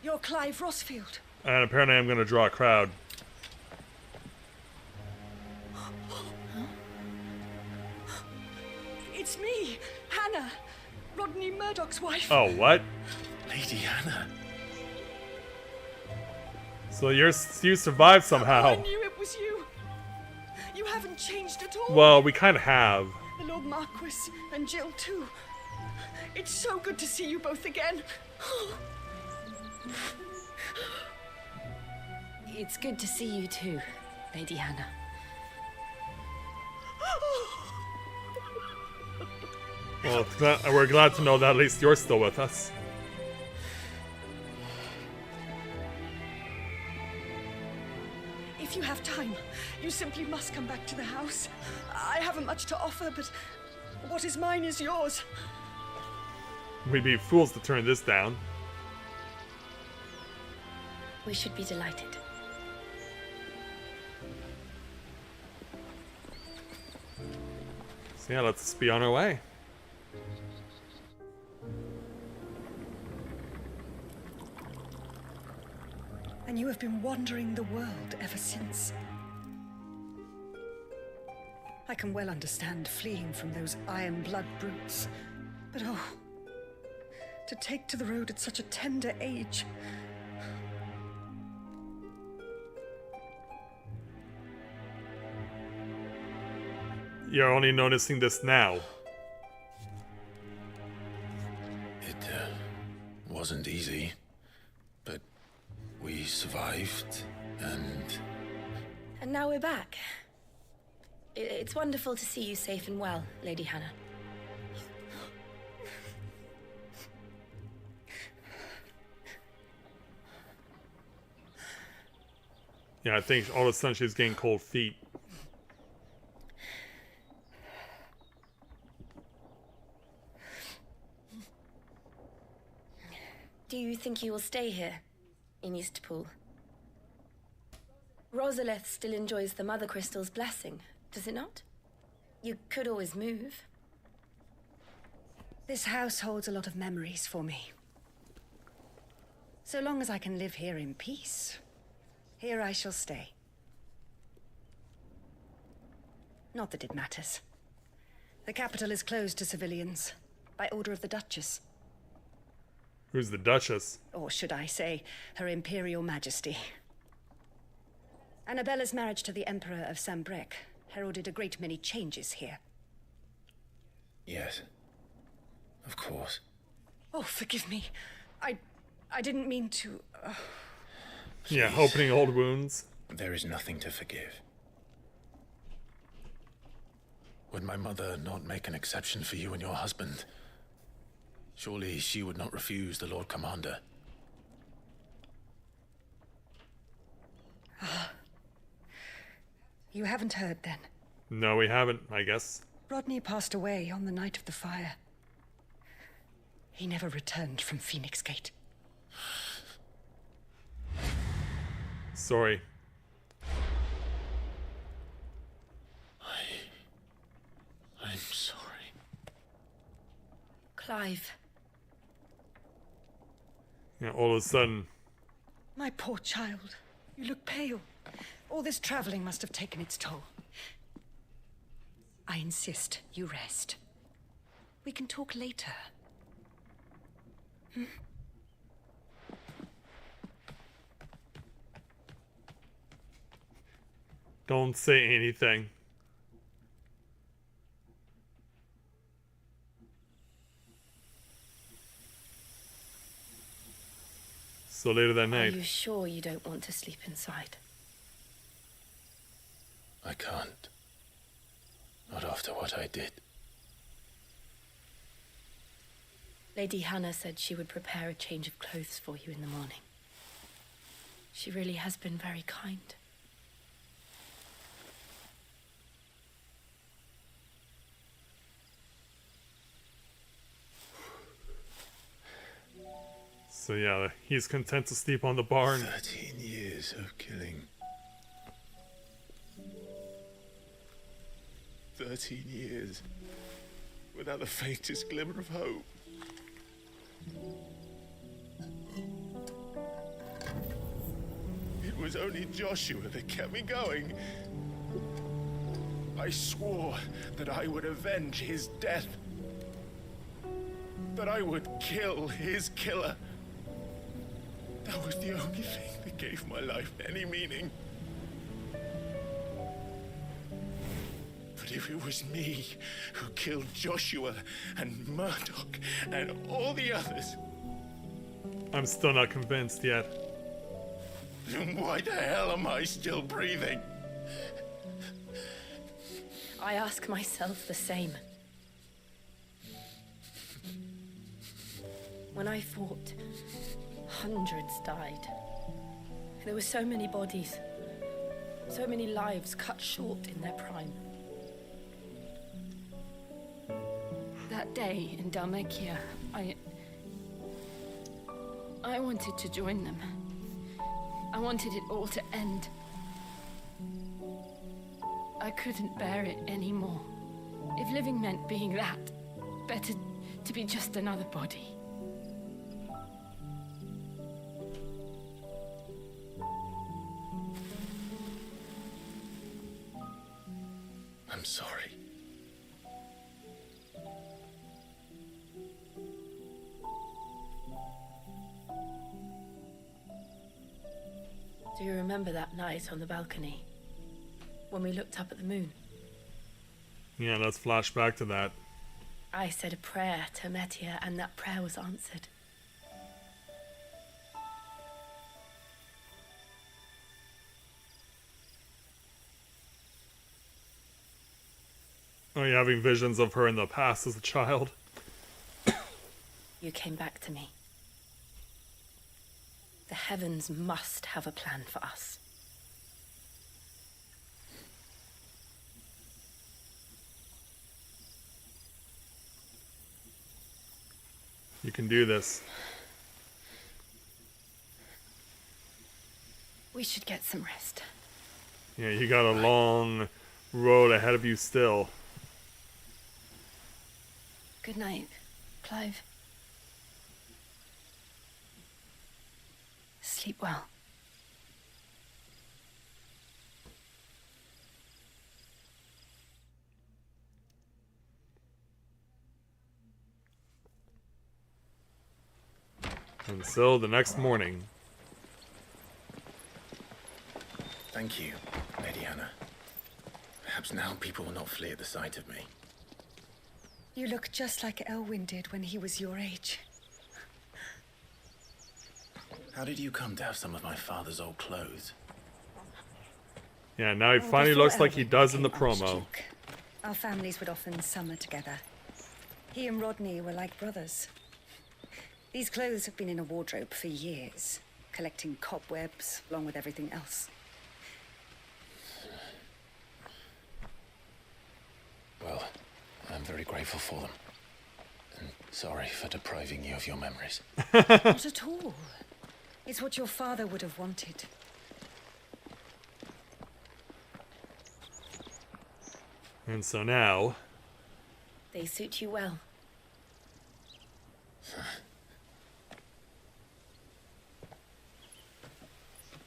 You're Clive Rossfield. And apparently I'm going to draw a crowd. It's me, Hannah, Rodney Murdoch's wife. Oh, what? Lady Hannah. So you survived somehow. I knew it was you. You haven't changed at all. Well, we kind of have. The Lord Marquis and Jill too. It's so good to see you both again. It's good to see you too, Lady Hannah. Well, we're glad to know that at least you're still with us. If you have time, you simply must come back to the house. I haven't much to offer, but what is mine is yours. We'd be fools to turn this down. We should be delighted. So yeah, let's be on our way. And you have been wandering the world ever since. I can well understand fleeing from those iron blood brutes. But oh, to take to the road at such a tender age. You're only noticing this now. It wasn't easy, but we survived, and... And now we're back. It's wonderful to see you safe and well, Lady Hannah. Yeah, I think all of a sudden she's getting cold feet. Do you think you will stay here, in Eastpool? Rosalith still enjoys the Mother Crystal's blessing, does it not? You could always move. This house holds a lot of memories for me. So long as I can live here in peace, Here I shall stay. Not that it matters. The capital is closed to civilians, by order of the Duchess. Who's the Duchess? Or should I say, Her Imperial Majesty. Annabella's marriage to the Emperor of Sambrec heralded a great many changes here. Yes. Of course. Oh, forgive me. I didn't mean to... Yeah, opening old wounds. There is nothing to forgive. Would my mother not make an exception for you and your husband? Surely she would not refuse the Lord Commander. You haven't heard, then? No, we haven't, I guess. Rodney passed away on the night of the fire. He never returned from Phoenix Gate. Sorry. I'm sorry. Clive. Yeah, all of a sudden. My poor child. You look pale. All this traveling must have taken its toll. I insist you rest. We can talk later. Hmm? Don't say anything. So later that night. Are you sure you don't want to sleep inside? I can't. Not after what I did. Lady Hannah said she would prepare a change of clothes for you in the morning. She really has been very kind. So yeah, he's content to sleep on the barn. 13 years of killing. 13 years. Without the faintest glimmer of hope. It was only Joshua that kept me going. I swore that I would avenge his death. That I would kill his killer. That was the only thing that gave my life any meaning. But if it was me who killed Joshua and Murdoch and all the others... I'm still not convinced yet. Then why the hell am I still breathing? I ask myself the same. When I fought, hundreds died. There were so many bodies, so many lives cut short in their prime. That day in Dalmekia, I wanted to join them. I wanted it all to end. I couldn't bear it anymore. If living meant being that, better to be just another body. I'm sorry. Do you remember that night on the balcony? When we looked up at the moon? Yeah, let's flash back to that. I said a prayer to Metia, and that prayer was answered. Are you having visions of her in the past as a child? You came back to me. The heavens must have a plan for us. You can do this. We should get some rest. Yeah, you got a long road ahead of you still. Good night, Clive. Sleep well. Until the next morning. Thank you, Lady Hannah. Perhaps now people will not flee at the sight of me. You look just like Elwyn did when he was your age. How did you come to have some of my father's old clothes? Yeah, now he Well, finally before looks like he Elwyn does in the became promo. Archduke, our families would often summer together. He and Rodney were like brothers. These clothes have been in a wardrobe for years, collecting cobwebs along with everything else. Well, I'm very grateful for them. And sorry for depriving you of your memories. Not at all. It's what your father would have wanted. And so now... They suit you well.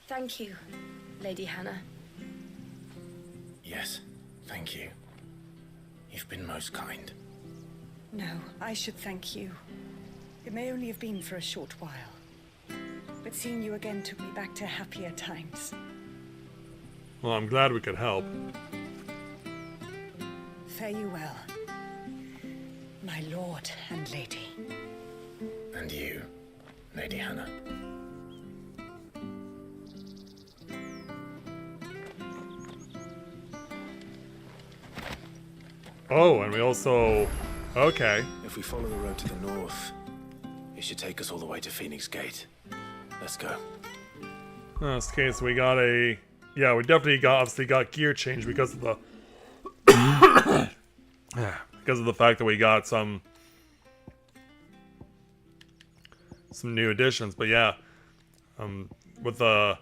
Thank you, Lady Hannah. Yes, thank you. You've been most kind. No, I should thank you. It may only have been for a short while, but seeing you again took me back to happier times. Well, I'm glad we could help. Fare you well, my lord and lady. And you, Lady Hannah. Oh, and we also... Okay. If we follow the road to the north, it should take us all the way to Phoenix Gate. Let's go. In this case, we got a... Yeah, we definitely obviously got gear change because of the... because of the fact that we got some new additions. But yeah, with the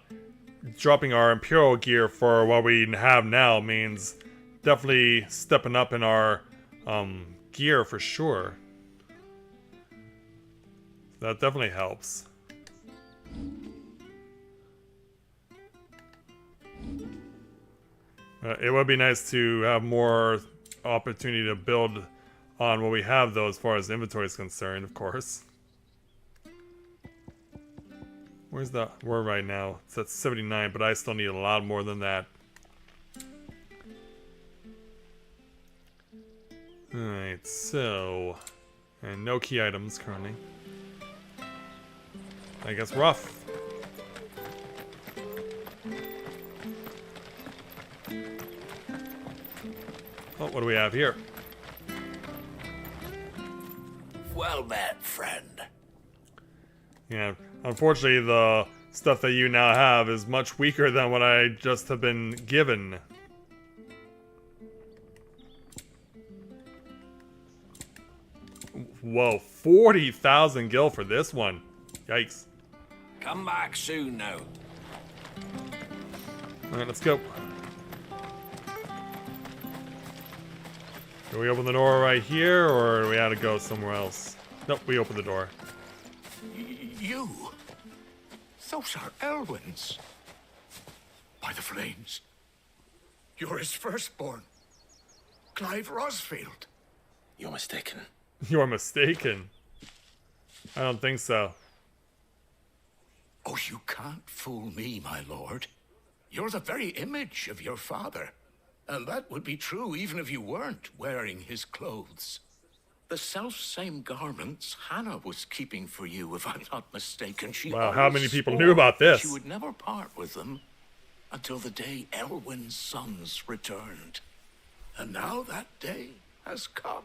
dropping our Imperial gear for what we have now means definitely stepping up in our gear for sure. That definitely helps. It would be nice to have more opportunity to build on what we have, though, as far as inventory is concerned, of course. Where's the... We're right now. It's at 79, but I still need a lot more than that. Alright, so... And no key items currently. I guess rough. Oh, what do we have here? Well met, friend. Yeah, unfortunately the stuff that you now have is much weaker than what I just have been given. Whoa, 40,000 gil for this one. Yikes. Come back soon now. Alright, let's go. Do we open the door right here, or do we have to go somewhere else? Nope, we open the door. You? Those are Elwyn's. By the flames. You're his firstborn. Clive Rosfield. You're mistaken. You're mistaken. I don't think so. Oh, you can't fool me, my lord. You're the very image of your father. And that would be true even if you weren't wearing his clothes. The self-same garments Hannah was keeping for you, if I'm not mistaken. She Wow, how many always people swore knew about this? She would never part with them until the day Elwyn's sons returned. And now that day has come.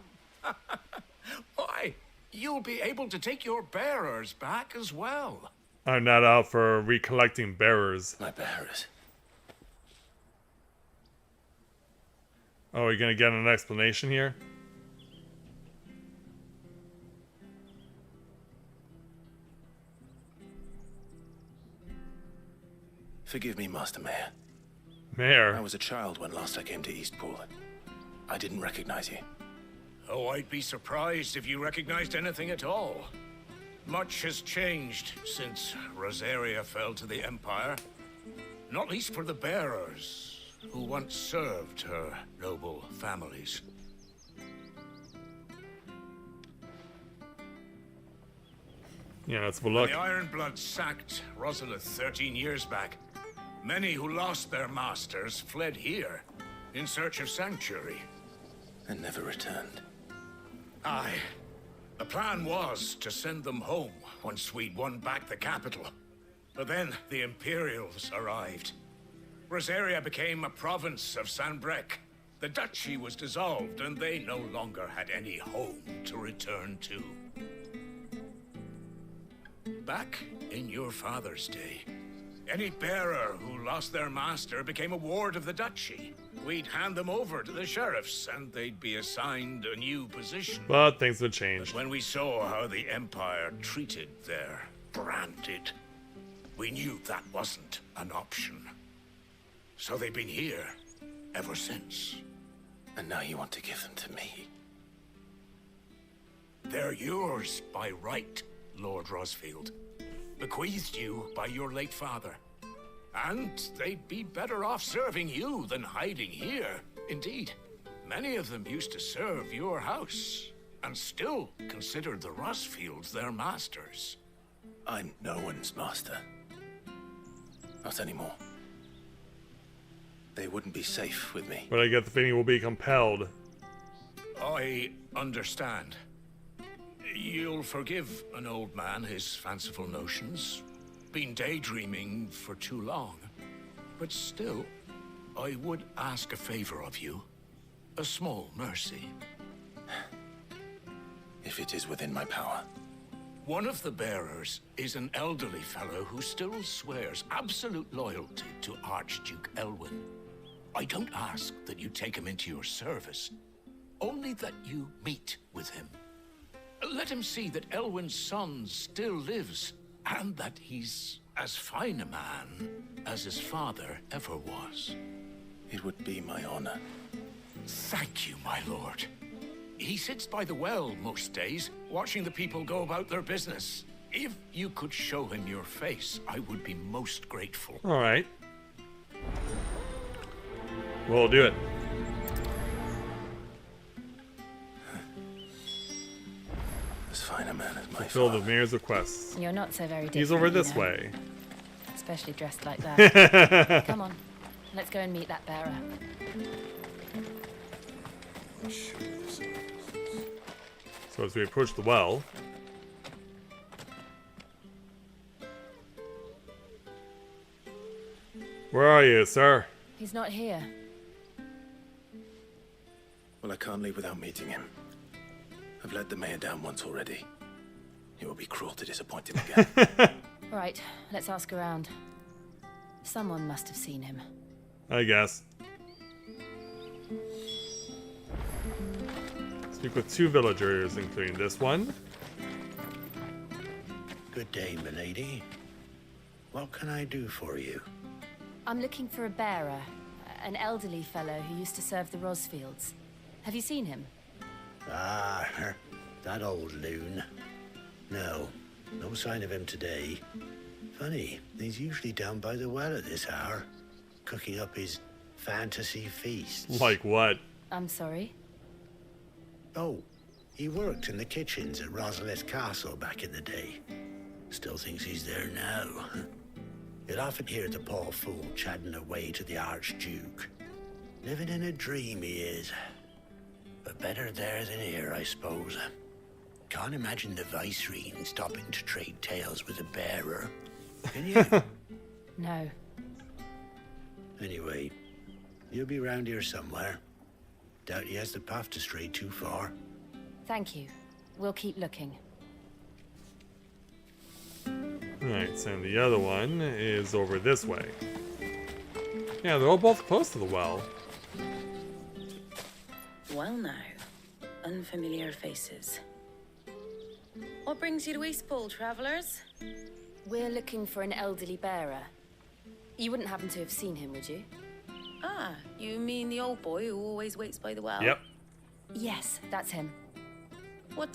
Why, you'll be able to take your bearers back as well. I'm not out for recollecting bearers. My bearers. Oh, are you gonna get an explanation here? Forgive me, Master Mayor. Mayor? I was a child when last I came to Eastpool. I didn't recognize you. Oh, I'd be surprised if you recognized anything at all. Much has changed since Rosaria fell to the Empire. Not least for the bearers, who once served her noble families. Yeah, let's have a look. When the Ironbloods sacked Rosalith 13 years back, many who lost their masters fled here in search of sanctuary. And never returned. Aye. The plan was to send them home once we'd won back the capital. But then the Imperials arrived. Rosaria became a province of Sanbreque. The duchy was dissolved, and they no longer had any home to return to. Back in your father's day, any bearer who lost their master became a ward of the duchy. We'd hand them over to the sheriffs, and they'd be assigned a new position. But things have changed. But when we saw how the Empire treated their branded, we knew that wasn't an option. So they've been here ever since. And now you want to give them to me? They're yours by right, Lord Rosfield. Bequeathed you by your late father. And they'd be better off serving you than hiding here. Indeed, many of them used to serve your house, and still considered the Rosfields their masters. I'm no one's master. Not anymore. They wouldn't be safe with me. But I get the feeling we'll be compelled. I understand. You'll forgive an old man his fanciful notions. Been daydreaming for too long. But still, I would ask a favor of you. A small mercy. If it is within my power. One of the bearers is an elderly fellow who still swears absolute loyalty to Archduke Elwyn. I don't ask that you take him into your service, only that you meet with him. Let him see that Elwyn's son still lives, and that he's as fine a man as his father ever was. It would be my honor. Thank you, my lord. He sits by the well most days, watching the people go about their business. If you could show him your face, I would be most grateful. All right. We'll do it. As fine a man as my Fulfill father. the mayor's requests. You're not so very different. He's over this you know. way. Especially dressed like that. Come on, let's go and meet that bearer. So as we approach the well, where are you, sir? He's not here. Well, I can't leave without meeting him. I've let the mayor down once already. It will be cruel to disappoint him again. Right, let's ask around. Someone must have seen him. I guess. Speak with 2 villagers, including this one. Good day, milady. What can I do for you? I'm looking for a bearer, an elderly fellow who used to serve the Rosfields. Have you seen him? Ah, that old loon. No sign of him today. Funny, he's usually down by the well at this hour, cooking up his fantasy feasts. Like what? I'm sorry? Oh, he worked in the kitchens at Rosalith Castle back in the day. Still thinks he's there now. You'd often hear the poor fool chatting away to the Archduke. Living in a dream he is. But better there than here, I suppose. Can't imagine the Viceroy stopping to trade tales with a bearer. Can you? No. Anyway, you'll be round here somewhere. Doubt he has the path to stray too far. Thank you. We'll keep looking. Alright, so the other one is over this way. Yeah, they're all both close to the well. Well now, unfamiliar faces. What brings you to Eastpool, travelers? We're looking for an elderly bearer. You wouldn't happen to have seen him, would you? Ah, you mean the old boy who always waits by the well? Yep. Yes, that's him. What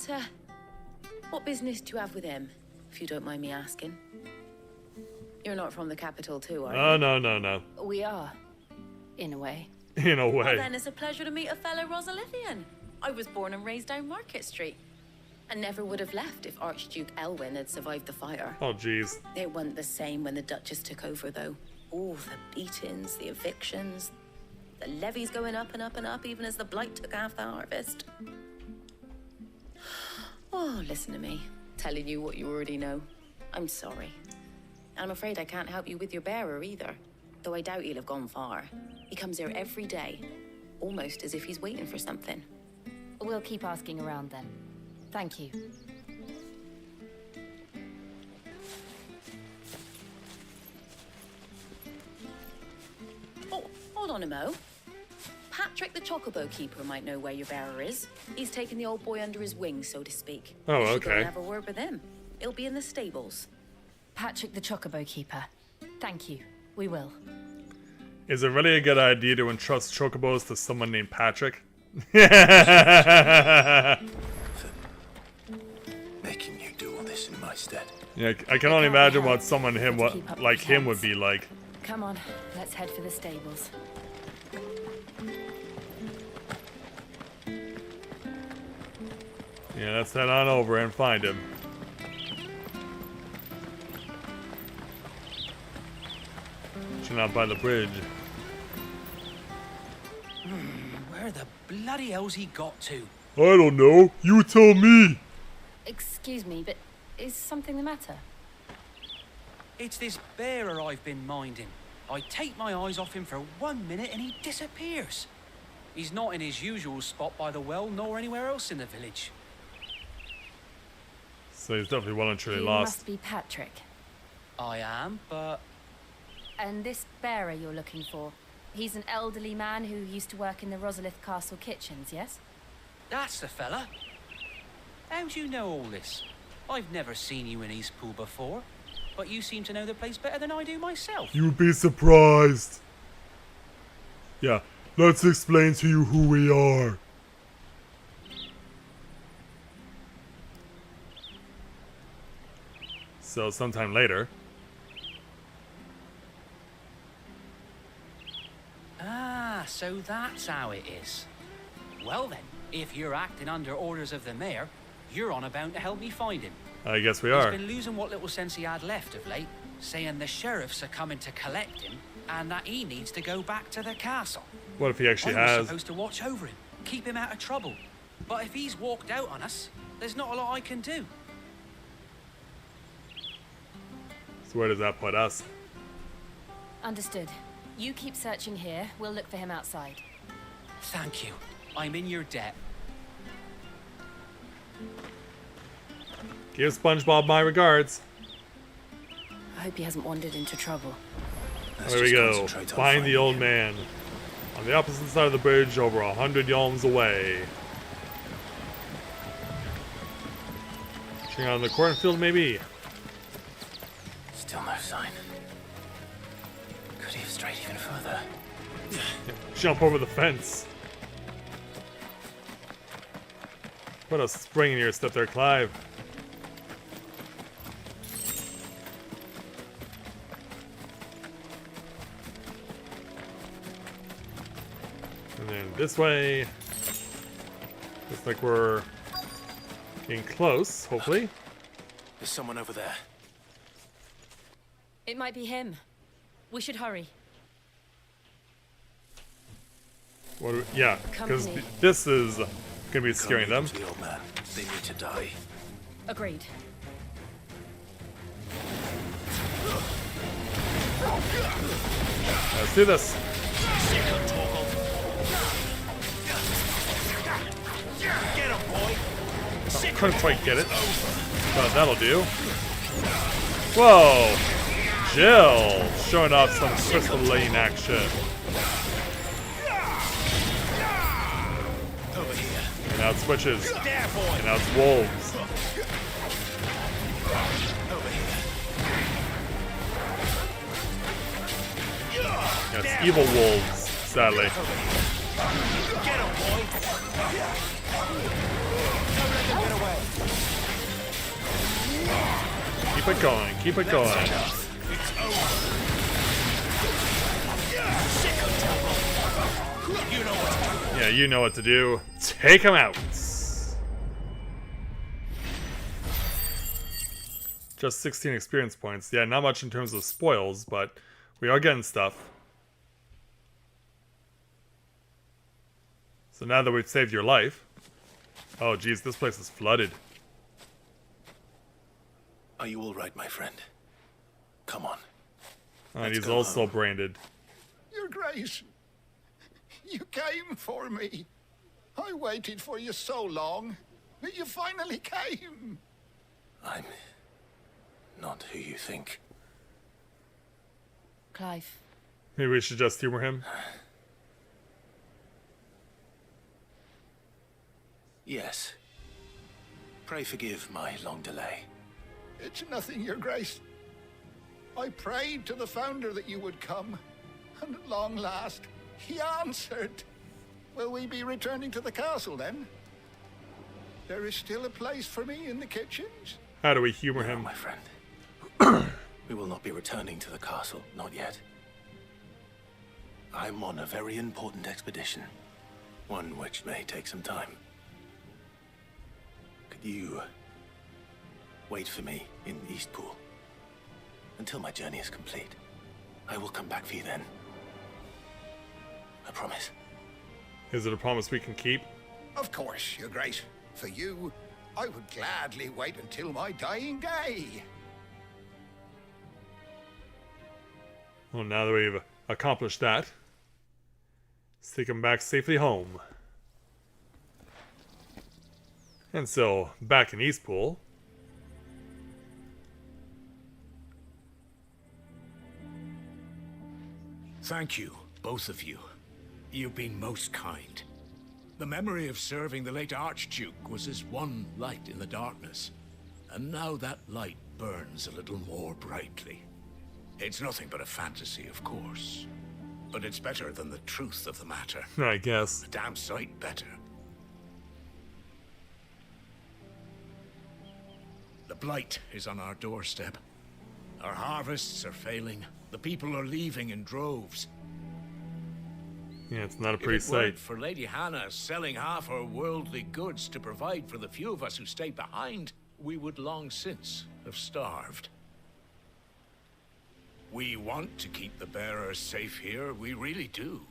business do you have with him, if you don't mind me asking? You're not from the capital too, are you? Oh, no. We are. In a way. In a way. Well, then it's a pleasure to meet a fellow Rosalithian. I was born and raised down Market Street. and never would have left if Archduke Elwin had survived the fire. Oh, jeez. It wasn't the same when the Duchess took over, though. All the beatings, the evictions, the levies going up and up and up, even as the blight took half the harvest. Oh, listen to me, telling you what you already know. I'm sorry. I'm afraid I can't help you with your bearer either, though I doubt he'll have gone far. He comes here every day, almost as if he's waiting for something. We'll keep asking around then. Thank you. Oh, hold on a mo. Patrick the Chocobo Keeper might know where your bearer is. He's taken the old boy under his wing, so to speak. Oh, You should go okay. and have a word with him. He'll be in the stables. Patrick the Chocobo Keeper. Thank you. We will. Is it really a good idea to entrust chocobos to someone named Patrick? Making you do all this in my stead. Yeah, I can only imagine what someone like him would be like. Come on, let's head for the stables. Yeah, let's head on over and find him. Should not by the bridge. Where the bloody hell's he got to? I don't know. You tell me. Excuse me, but is something the matter? It's this bearer I've been minding. I take my eyes off him for 1 minute and he disappears. He's not in his usual spot by the well, nor anywhere else in the village. So he's definitely well and truly You lost. must be Patrick. I am, but... And this bearer you're looking for, he's an elderly man who used to work in the Rosalith Castle kitchens, yes? That's the fella. How do you know all this? I've never seen you in Eastpool before, but you seem to know the place better than I do myself. You'd be surprised. Yeah, let's explain to you who we are. So sometime later. Ah, so that's how it is. Well then, if you're acting under orders of the mayor, you're on about to help me find him. I guess we are. He's been losing what little sense he had left of late, saying the sheriffs are coming to collect him and that he needs to go back to the castle. What if he actually I was has? supposed to watch over him, keep him out of trouble. But if he's walked out on us, there's not a lot I can do. So where does that put us? Understood. You keep searching here. We'll look for him outside. Thank you. I'm in your debt. Give SpongeBob my regards. I hope he hasn't wandered into trouble. There we go. Find the old man. On the opposite side of the bridge, over 100 yalms away. Checking out in the cornfield, maybe? Still no sign. Could he have strayed even further? Jump over the fence. Put a spring in your step there, Clive. And then this way. Looks like we're getting close, hopefully. There's someone over there. It might be him. We should hurry. Yeah, because this is gonna be scaring them. The old man. They need to die. Agreed. Let's do this. Get him, boy. Oh, couldn't quite get it, but that'll do. Whoa! Jill showing off some Crystal Lane action. And now it switches. And now it's wolves. Yeah, it's evil wolves, sadly. Get him, boy. Keep it going, keep it going. Yeah, you know what to do. Take him out. Just 16 experience points. Yeah, not much in terms of spoils, but we are getting stuff. So now that we've saved your life... Oh, geez, this place is flooded. Are you all right, my friend? Come on. And he's also branded. Your Grace, you came for me. I waited for you so long, but you finally came. I'm not who you think. Clive. Maybe we should just humor him. Yes. Pray forgive my long delay. It's nothing, Your Grace. I prayed to the Founder that you would come, and at long last, he answered. Will we be returning to the castle, then? There is still a place for me in the kitchens? How do we humor No, him? my friend. We will not be returning to the castle, not yet. I'm on a very important expedition, one which may take some time. Could you wait for me in Eastpool until my journey is complete? I will come back for you then. I promise. Is it a promise we can keep? Of course, Your Grace. For you, I would gladly wait until my dying day. Well, now that we've accomplished that, let's take him back safely home. And so, back in Eastpool. Thank you, both of you. You've been most kind. The memory of serving the late Archduke was as one light in the darkness, and now that light burns a little more brightly. It's nothing but a fantasy, of course, but it's better than the truth of the matter. I guess. A damn sight better. The blight is on our doorstep. Our harvests are failing. The people are leaving in droves. Yeah, it's not a pretty If it weren't sight. for Lady Hannah selling half her worldly goods to provide for the few of us who stay behind, we would long since have starved. We want to keep the bearers safe here, we really do.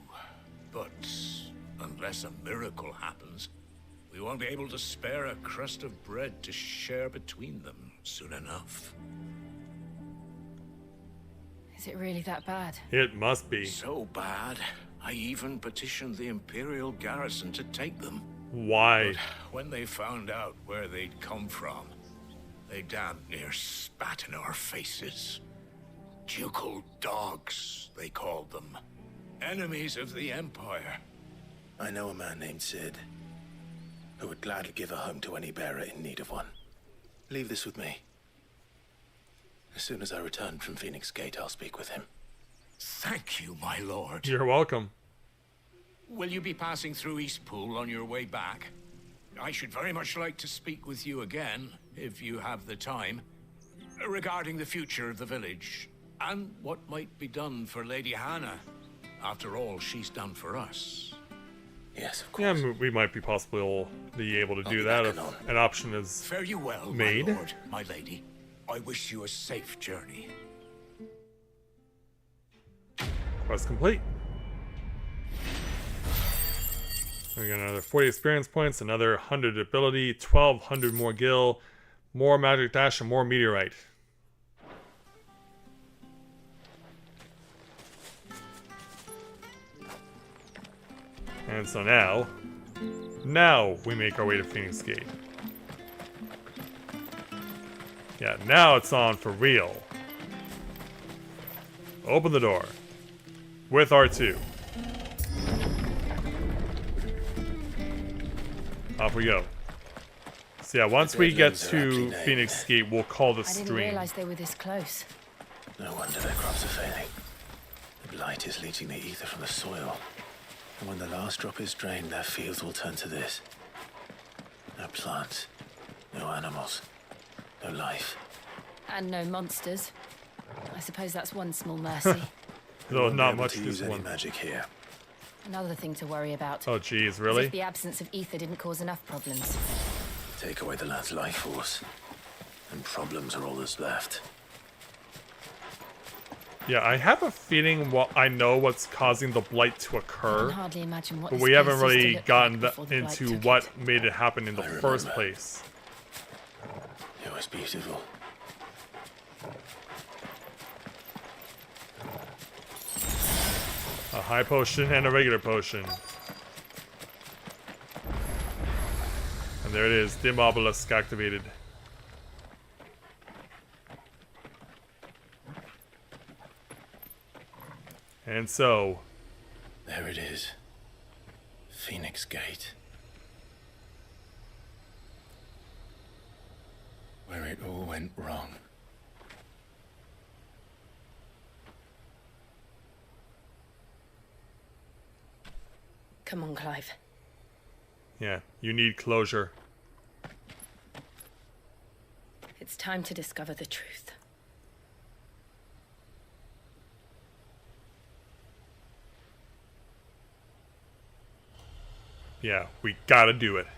But unless a miracle happens, we won't be able to spare a crust of bread to share between them soon enough. Is it really that bad? It must be. So bad, I even petitioned the Imperial garrison to take them. Why? But when they found out where they'd come from, they damn near spat in our faces. Ducal dogs, they called them. Enemies of the Empire. I know a man named Sid, who would gladly give a home to any bearer in need of one. Leave this with me. As soon as I return from Phoenix Gate, I'll speak with him. Thank you, my lord. You're welcome. Will you be passing through Eastpool on your way back? I should very much like to speak with you again, if you have the time, regarding the future of the village, and what might be done for Lady Hannah. After all she's done for us. Yes, of course. Yeah, we might be possibly be able to do that if an option is Fare you well, made. my lord, my lady. I wish you a safe journey. Quest complete. We got another 40 experience points, another 100 ability, 1200 more gil, more magic dash, and more meteorite. And so now we make our way to Phoenix Gate. Yeah, now it's on for real. Open the door. With R2. Off we go. So yeah, once we get to Phoenix Gate, we'll call this I didn't stream. realize they were this close. No wonder their crops are failing. The blight is leaching the ether from the soil. And when the last drop is drained, their fields will turn to this. No plants, no animals, no life. And no monsters. I suppose that's one small mercy. Though not much to this use any one. magic here. Another thing to worry about. Oh geez, As really? if the absence of ether didn't cause enough problems. Take away the lad's life force, And problems are all that's left. Yeah, I have a feeling I know what's causing the blight to I occur, can hardly imagine what but this we haven't place used to really look gotten like before the blight into took what it. made it happen in the I first remember. place. It was beautiful. A high potion and a regular potion. And there it is, the obelisk activated. And so... There it is. Phoenix Gate. Where it all went wrong. Come on, Clive. Yeah, you need closure. It's time to discover the truth. Yeah, we gotta do it.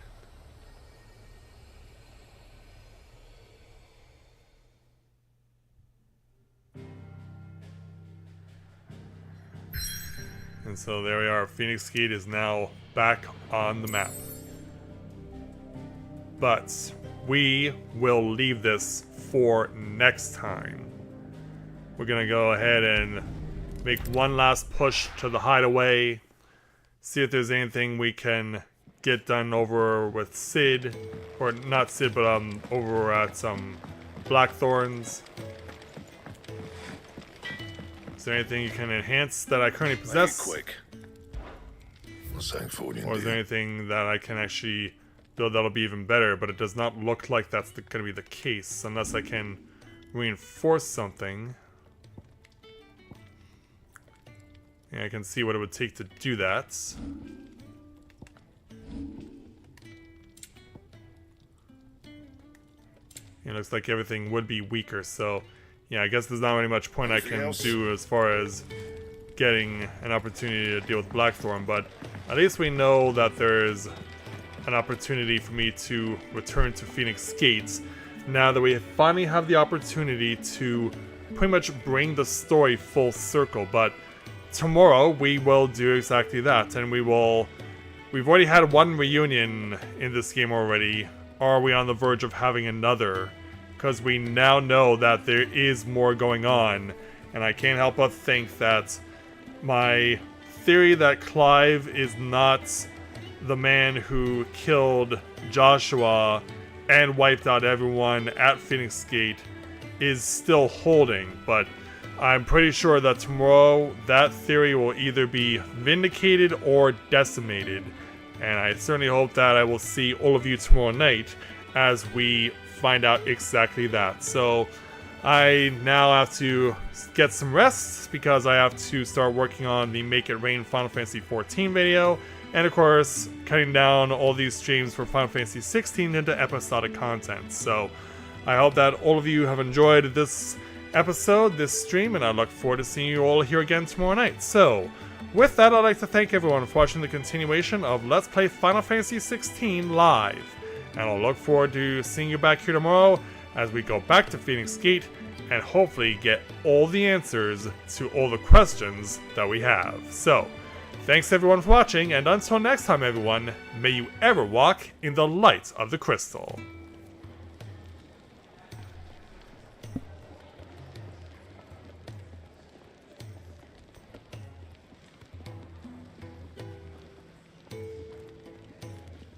And so there we are. Phoenix Gate is now back on the map. But we will leave this for next time. We're gonna go ahead and make one last push to the hideaway. See if there's anything we can get done over with Sid. Or not Sid, but over at some Blackthorns. Is there anything you can enhance that I currently possess? Quick. What's that for you? Or is there anything that I can actually build that'll be even better? But it does not look like that's going to be the case unless I can reinforce something. And I can see what it would take to do that. It looks like everything would be weaker, so yeah, I guess there's not really much point I can do as far as getting an opportunity to deal with Blackthorn, but at least we know that there's an opportunity for me to return to Phoenix Gates now that we finally have the opportunity to pretty much bring the story full circle. But tomorrow we will do exactly that, and we've already had one reunion in this game already. Are we on the verge of having another? Because we now know that there is more going on, and I can't help but think that my theory that Clive is not the man who killed Joshua and wiped out everyone at Phoenix Gate is still holding, but I'm pretty sure that tomorrow that theory will either be vindicated or decimated, and I certainly hope that I will see all of you tomorrow night as we find out exactly that. So I now have to get some rest because I have to start working on the Make It Rain Final Fantasy XIV video, and of course cutting down all these streams for Final Fantasy XVI into episodic content. So I hope that all of you have enjoyed this episode, this stream, and I look forward to seeing you all here again tomorrow night. So with that, I'd like to thank everyone for watching the continuation of Let's Play Final Fantasy XVI Live. And I'll look forward to seeing you back here tomorrow as we go back to Phoenix Gate and hopefully get all the answers to all the questions that we have. So, thanks everyone for watching, and until next time everyone, may you ever walk in the light of the crystal.